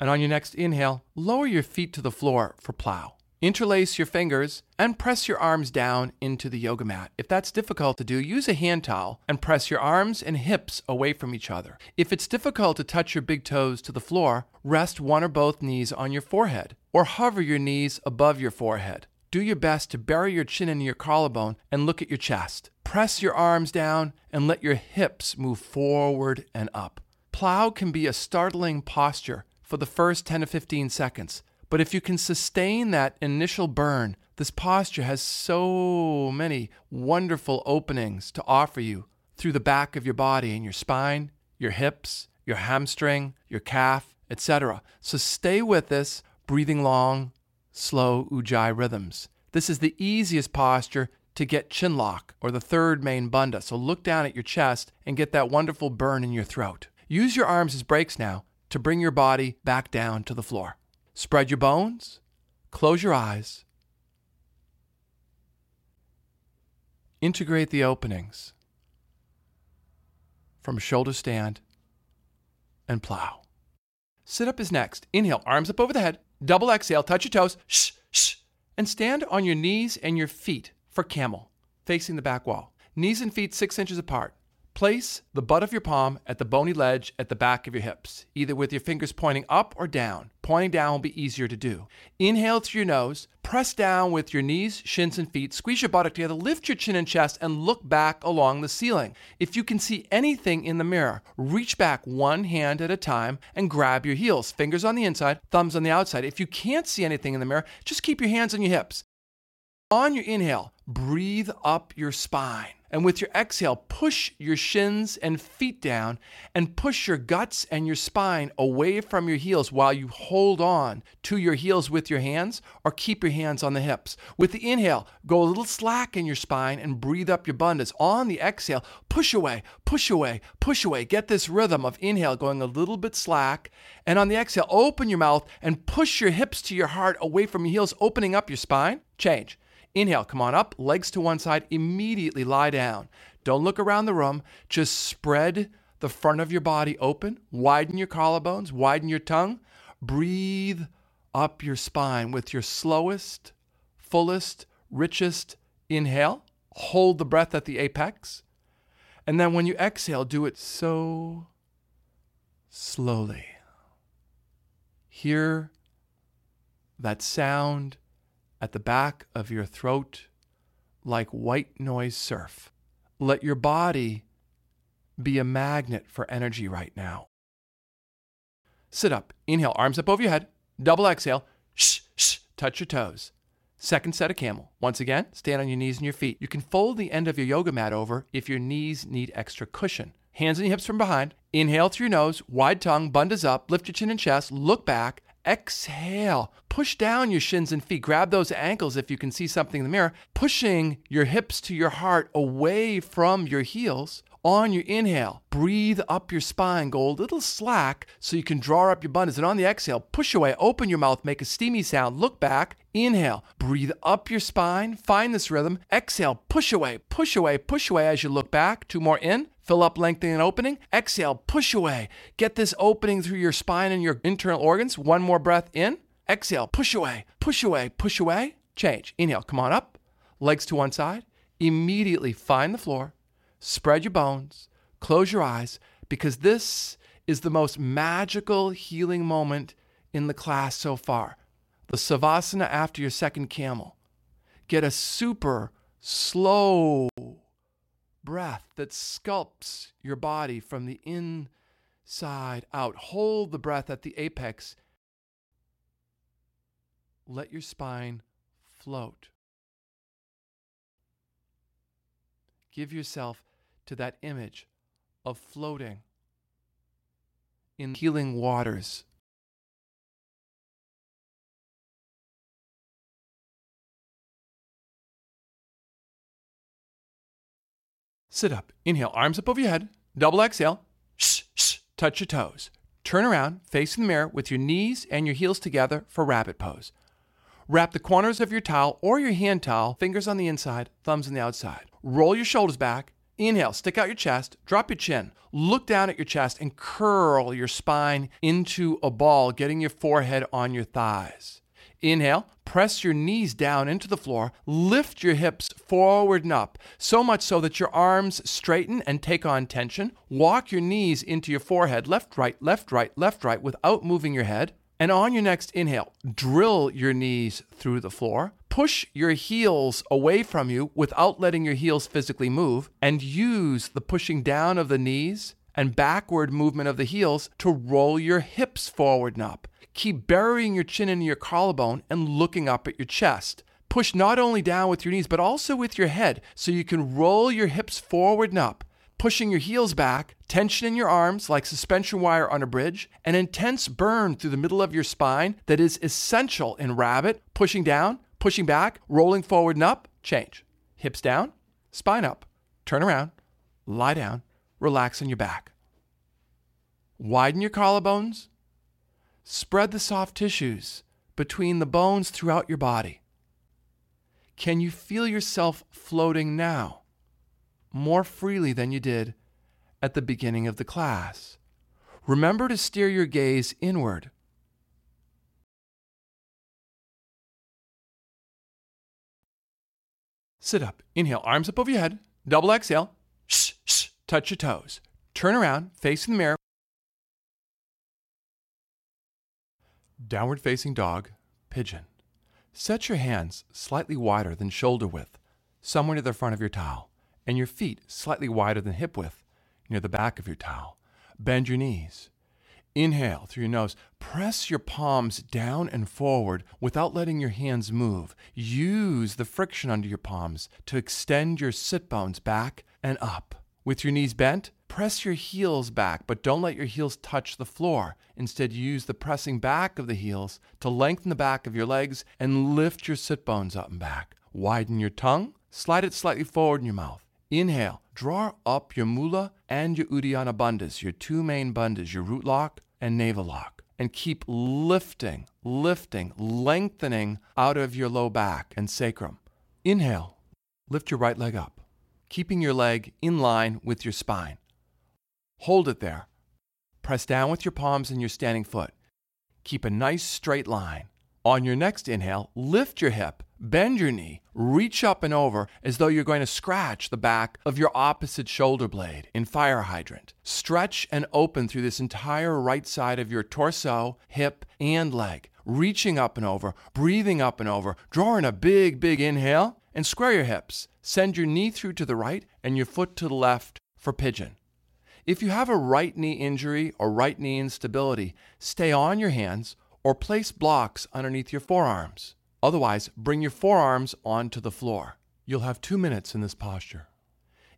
And on your next inhale, lower your feet to the floor for plow. Interlace your fingers and press your arms down into the yoga mat. If that's difficult to do, use a hand towel and press your arms and hips away from each other. If it's difficult to touch your big toes to the floor, rest one or both knees on your forehead or hover your knees above your forehead. Do your best to bury your chin into your collarbone and look at your chest. Press your arms down and let your hips move forward and up. Plow can be a startling posture for the first 10 to 15 seconds. But if you can sustain that initial burn, this posture has so many wonderful openings to offer you through the back of your body and your spine, your hips, your hamstring, your calf, etc. So stay with this, breathing long, slow Ujjayi rhythms. This is the easiest posture to get chin lock, or the third main bandha. So look down at your chest and get that wonderful burn in your throat. Use your arms as brakes now to bring your body back down to the floor. Spread your bones, close your eyes, integrate the openings from shoulder stand and plow. Sit up is next. Inhale, arms up over the head, double exhale, touch your toes, and stand on your knees and your feet for camel, facing the back wall. Knees and feet 6 inches apart. Place the butt of your palm at the bony ledge at the back of your hips, either with your fingers pointing up or down. Pointing down will be easier to do. Inhale through your nose, press down with your knees, shins, and feet, squeeze your buttock together, lift your chin and chest, and look back along the ceiling. If you can see anything in the mirror, reach back one hand at a time and grab your heels, fingers on the inside, thumbs on the outside. If you can't see anything in the mirror, just keep your hands on your hips. On your inhale, breathe up your spine. And with your exhale, push your shins and feet down and push your guts and your spine away from your heels while you hold on to your heels with your hands or keep your hands on the hips. With the inhale, go a little slack in your spine and breathe up your bandhas. On the exhale, push away, push away, push away. Get this rhythm of inhale going a little bit slack. And on the exhale, open your mouth and push your hips to your heart away from your heels, opening up your spine. Change. Inhale, come on up, legs to one side, immediately lie down. Don't look around the room, just spread the front of your body open, widen your collarbones, widen your tongue, breathe up your spine with your slowest, fullest, richest inhale. Hold the breath at the apex. And then when you exhale, do it so slowly. Hear that sound at the back of your throat like white noise surf. Let your body be a magnet for energy right now. Sit up. Inhale, arms up over your head. Double exhale. Touch your toes. Second set of camel. Once again, stand on your knees and your feet. You can fold the end of your yoga mat over if your knees need extra cushion. Hands on your hips from behind. Inhale through your nose, wide tongue, bandhas up, lift your chin and chest, look back. Exhale. Push down your shins and feet. Grab those ankles if you can see something in the mirror. Pushing your hips to your heart away from your heels. On your inhale, breathe up your spine. Go a little slack so you can draw up your bandhas. And on the exhale, push away. Open your mouth. Make a steamy sound. Look back. Inhale. Breathe up your spine. Find this rhythm. Exhale. Push away. Push away. Push away as you look back. 2 more in. Fill up, lengthening, and opening. Exhale, push away. Get this opening through your spine and your internal organs. 1 more breath in. Exhale, push away, push away, push away. Change. Inhale, come on up. Legs to one side. Immediately find the floor. Spread your bones. Close your eyes, because this is the most magical healing moment in the class so far. The Savasana after your second camel. Get a super slow breath that sculpts your body from the inside out. Hold the breath at the apex. Let your spine float. Give yourself to that image of floating in healing waters. Sit up. Inhale, arms up over your head. Double exhale. Touch your toes. Turn around, facing the mirror with your knees and your heels together for rabbit pose. Wrap the corners of your towel or your hand towel, fingers on the inside, thumbs on the outside. Roll your shoulders back Inhale, stick out your chest, drop your chin, look down at your chest and curl your spine into a ball, getting your forehead on your thighs. Inhale, press your knees down into the floor, lift your hips forward and up, so much so that your arms straighten and take on tension. Walk your knees into your forehead, left, right, left, right, left, right, without moving your head. And on your next inhale, drill your knees through the floor. Push your heels away from you without letting your heels physically move, and use the pushing down of the knees and backward movement of the heels to roll your hips forward and up. Keep burying your chin into your collarbone and looking up at your chest. Push not only down with your knees, but also with your head, so you can roll your hips forward and up, pushing your heels back, tension in your arms like suspension wire on a bridge, an intense burn through the middle of your spine that is essential in rabbit, pushing down, pushing back, rolling forward and up, change. Hips down, spine up, turn around, lie down, relax on your back. Widen your collarbones, spread the soft tissues between the bones throughout your body. Can you feel yourself floating now, more freely than you did at the beginning of the class? Remember to steer your gaze inward. Sit up. Inhale, arms up over your head. Double exhale. Shh, shh. Touch your toes. Turn around, facing the mirror. Downward facing dog, pigeon. Set your hands slightly wider than shoulder width, somewhere near the front of your towel, and your feet slightly wider than hip width, near the back of your towel. Bend your knees. Inhale through your nose. Press your palms down and forward without letting your hands move. Use the friction under your palms to extend your sit bones back and up. With your knees bent, press your heels back, but don't let your heels touch the floor. Instead, use the pressing back of the heels to lengthen the back of your legs and lift your sit bones up and back. Widen your tongue, slide it slightly forward in your mouth. Inhale, draw up your mula and your uddiyana bandhas, your two main bandhas, your root lock and navel lock. And keep lifting, lengthening out of your low back and sacrum. Inhale, lift your right leg up, keeping your leg in line with your spine. Hold it there. Press down with your palms and your standing foot. Keep a nice straight line. On your next inhale, lift your hip, bend your knee, reach up and over as though you're going to scratch the back of your opposite shoulder blade in fire hydrant. Stretch and open through this entire right side of your torso, hip, and leg. Reaching up and over, breathing up and over, drawing a big inhale, and square your hips. Send your knee through to the right and your foot to the left for pigeon. If you have a right knee injury or right knee instability, stay on your hands or place blocks underneath your forearms. Otherwise, bring your forearms onto the floor. You'll have 2 minutes in this posture.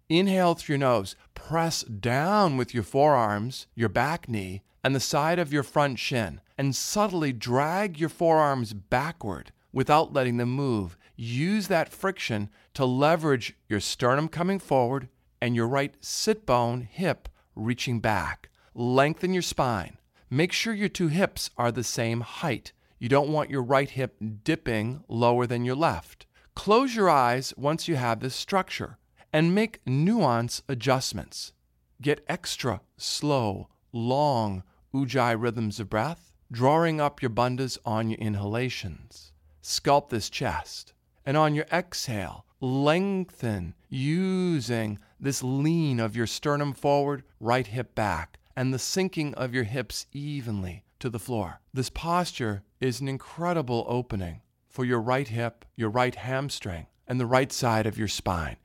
Inhale through your nose. Press down with your forearms, your back knee, and the side of your front shin, and subtly drag your forearms backward without letting them move. Use that friction to leverage your sternum coming forward and your right sit bone, hip, reaching back. Lengthen your spine. Make sure your two hips are the same height. You don't want your right hip dipping lower than your left. Close your eyes once you have this structure and make nuance adjustments. Get extra slow, long ujjayi rhythms of breath, drawing up your bandhas on your inhalations. Sculpt this chest. And on your exhale, lengthen using this lean of your sternum forward, right hip back, and the sinking of your hips evenly to the floor. This posture is an incredible opening for your right hip, your right hamstring, and the right side of your spine.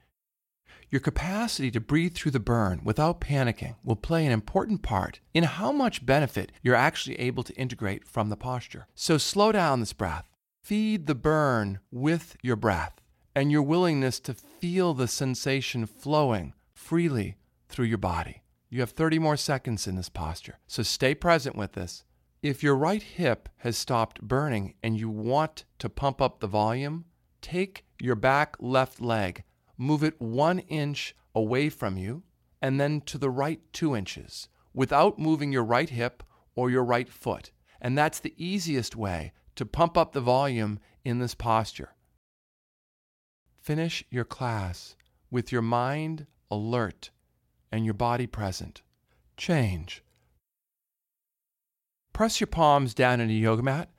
Your capacity to breathe through the burn without panicking will play an important part in how much benefit you're actually able to integrate from the posture. So slow down this breath. Feed the burn with your breath and your willingness to feel the sensation flowing freely through your body. You have 30 more seconds in this posture, so stay present with this. If your right hip has stopped burning and you want to pump up the volume, take your back left leg, move it 1 inch away from you, and then to the right 2 inches, without moving your right hip or your right foot. And that's the easiest way to pump up the volume in this posture. Finish your class with your mind alert, and your body present. Change. Press your palms down into yoga mat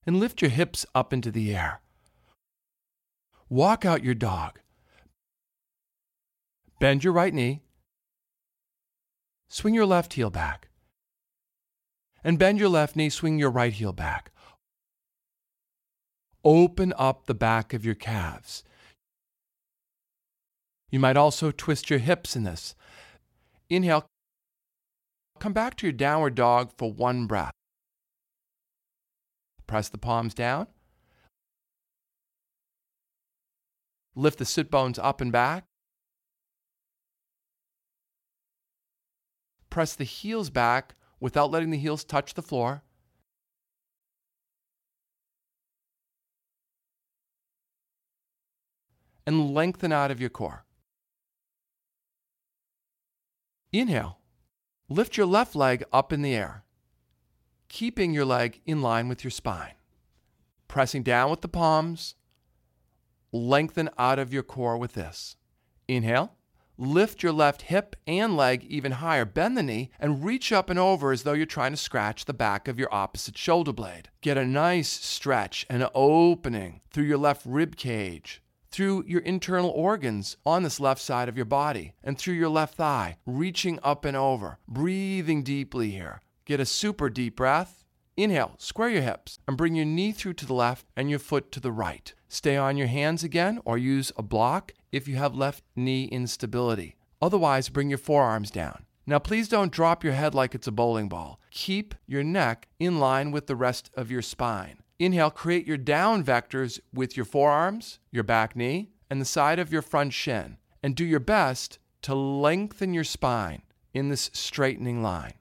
and lift your hips up into the air. Walk out your dog. Bend your right knee. Swing your left heel back. And bend your left knee, swing your right heel back. Open up the back of your calves. You might also twist your hips in this. Inhale. Come back to your downward dog for one breath. Press the palms down. Lift the sit bones up and back. Press the heels back without letting the heels touch the floor. And lengthen out of your core. Inhale. Lift your left leg up in the air, keeping your leg in line with your spine. Pressing down with the palms, lengthen out of your core with this. Inhale. Lift your left hip and leg even higher. Bend the knee and reach up and over as though you're trying to scratch the back of your opposite shoulder blade. Get a nice stretch and opening through your left rib cage, through your internal organs on this left side of your body, and through your left thigh, reaching up and over, breathing deeply here. Get a super deep breath. Inhale, square your hips, and bring your knee through to the left and your foot to the right. Stay on your hands again, or use a block if you have left knee instability. Otherwise, bring your forearms down. Now, please don't drop your head like it's a bowling ball. Keep your neck in line with the rest of your spine. Inhale, create your down vectors with your forearms, your back knee, and the side of your front shin. And do your best to lengthen your spine in this straightening line.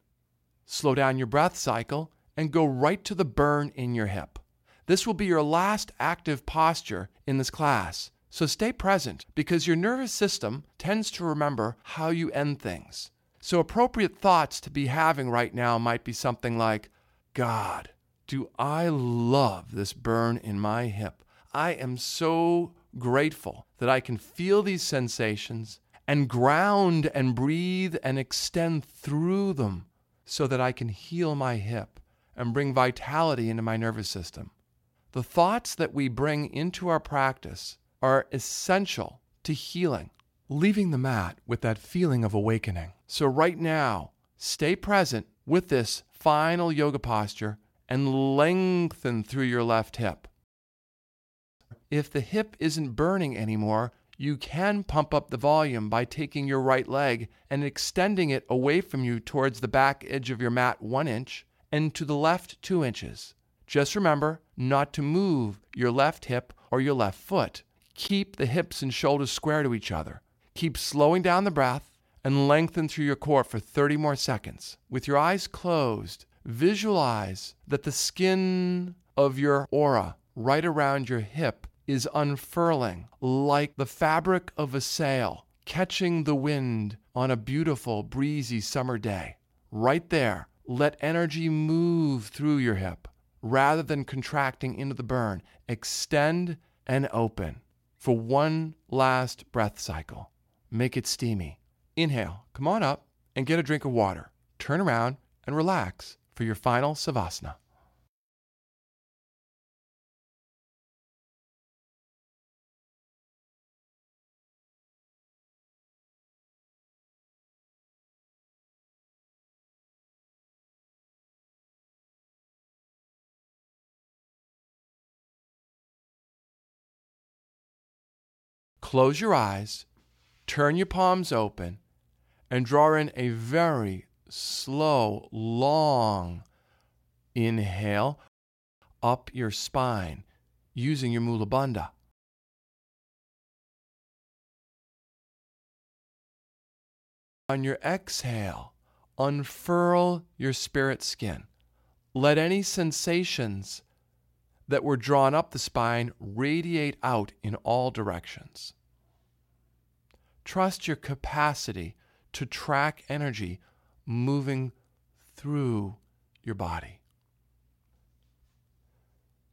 Slow down your breath cycle and go right to the burn in your hip. This will be your last active posture in this class. So stay present because your nervous system tends to remember how you end things. So appropriate thoughts to be having right now might be something like, God, do I love this burn in my hip. I am so grateful that I can feel these sensations and ground and breathe and extend through them so that I can heal my hip and bring vitality into my nervous system. The thoughts that we bring into our practice are essential to healing, leaving the mat with that feeling of awakening. So right now, stay present with this final yoga posture and lengthen through your left hip. If the hip isn't burning anymore, you can pump up the volume by taking your right leg and extending it away from you towards the back edge of your mat 1 inch and to the left 2 inches. Just remember not to move your left hip or your left foot. Keep the hips and shoulders square to each other. Keep slowing down the breath and lengthen through your core for 30 more seconds. With your eyes closed, visualize that the skin of your aura right around your hip is unfurling like the fabric of a sail, catching the wind on a beautiful, breezy summer day. Right there, let energy move through your hip rather than contracting into the burn. Extend and open for one last breath cycle. Make it steamy. Inhale, come on up and get a drink of water. Turn around and relax for your final Savasana. Close your eyes, turn your palms open, and draw in a very slow, long inhale up your spine using your Mula Bandha. On your exhale, unfurl your spirit skin. Let any sensations that were drawn up the spine radiate out in all directions. Trust your capacity to track energy moving through your body.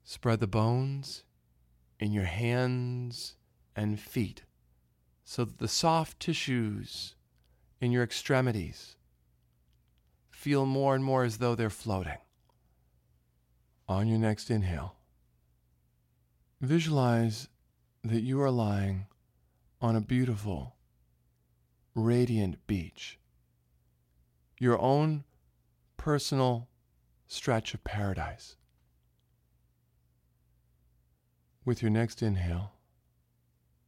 Spread the bones in your hands and feet so that the soft tissues in your extremities feel more and more as though they're floating. On your next inhale, visualize that you are lying on a beautiful, radiant beach, your own personal stretch of paradise. With your next inhale,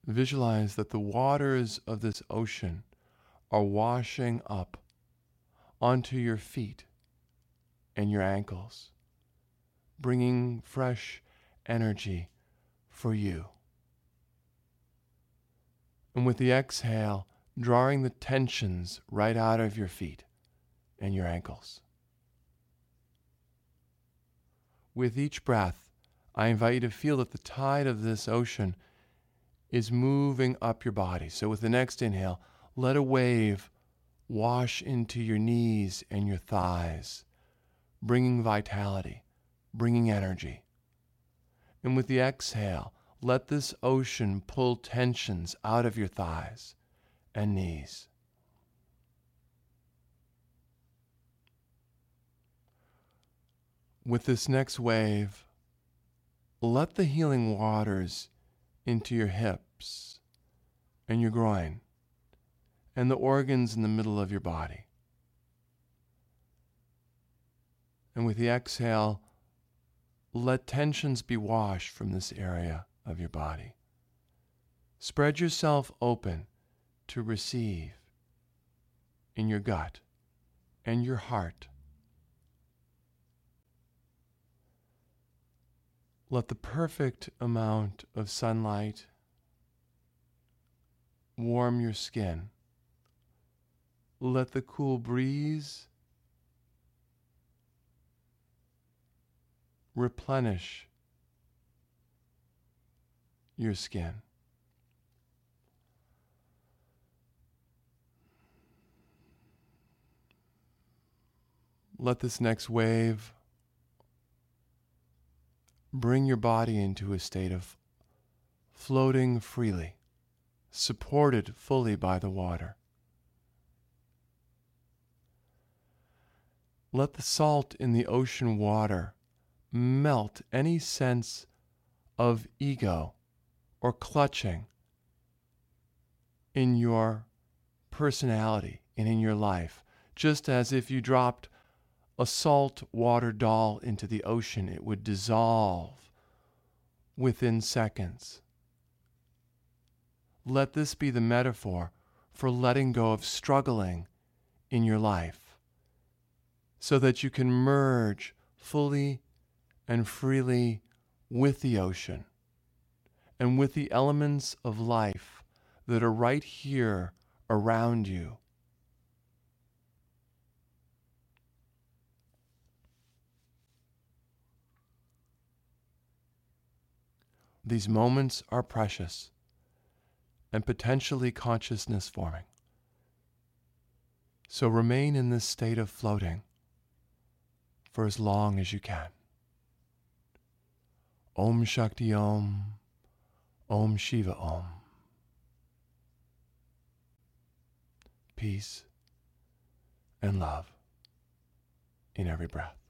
visualize that the waters of this ocean are washing up onto your feet and your ankles, bringing fresh energy for you. And with the exhale, drawing the tensions right out of your feet and your ankles. With each breath, I invite you to feel that the tide of this ocean is moving up your body. So with the next inhale, let a wave wash into your knees and your thighs, bringing vitality, bringing energy. And with the exhale, let this ocean pull tensions out of your thighs and knees. With this next wave, let the healing waters into your hips and your groin and the organs in the middle of your body. And with the exhale, let tensions be washed from this area of your body. Spread yourself open to receive in your gut and your heart. Let the perfect amount of sunlight warm your skin. Let the cool breeze replenish your skin. Let this next wave bring your body into a state of floating freely, supported fully by the water. Let the salt in the ocean water melt any sense of ego or clutching in your personality and in your life, just as if you dropped a salt water doll into the ocean, it would dissolve within seconds. Let this be the metaphor for letting go of struggling in your life, so that you can merge fully and freely with the ocean and with the elements of life that are right here around you. These moments are precious and potentially consciousness forming. So remain in this state of floating for as long as you can. Om Shakti Om, Om Shiva Om. Peace and love in every breath.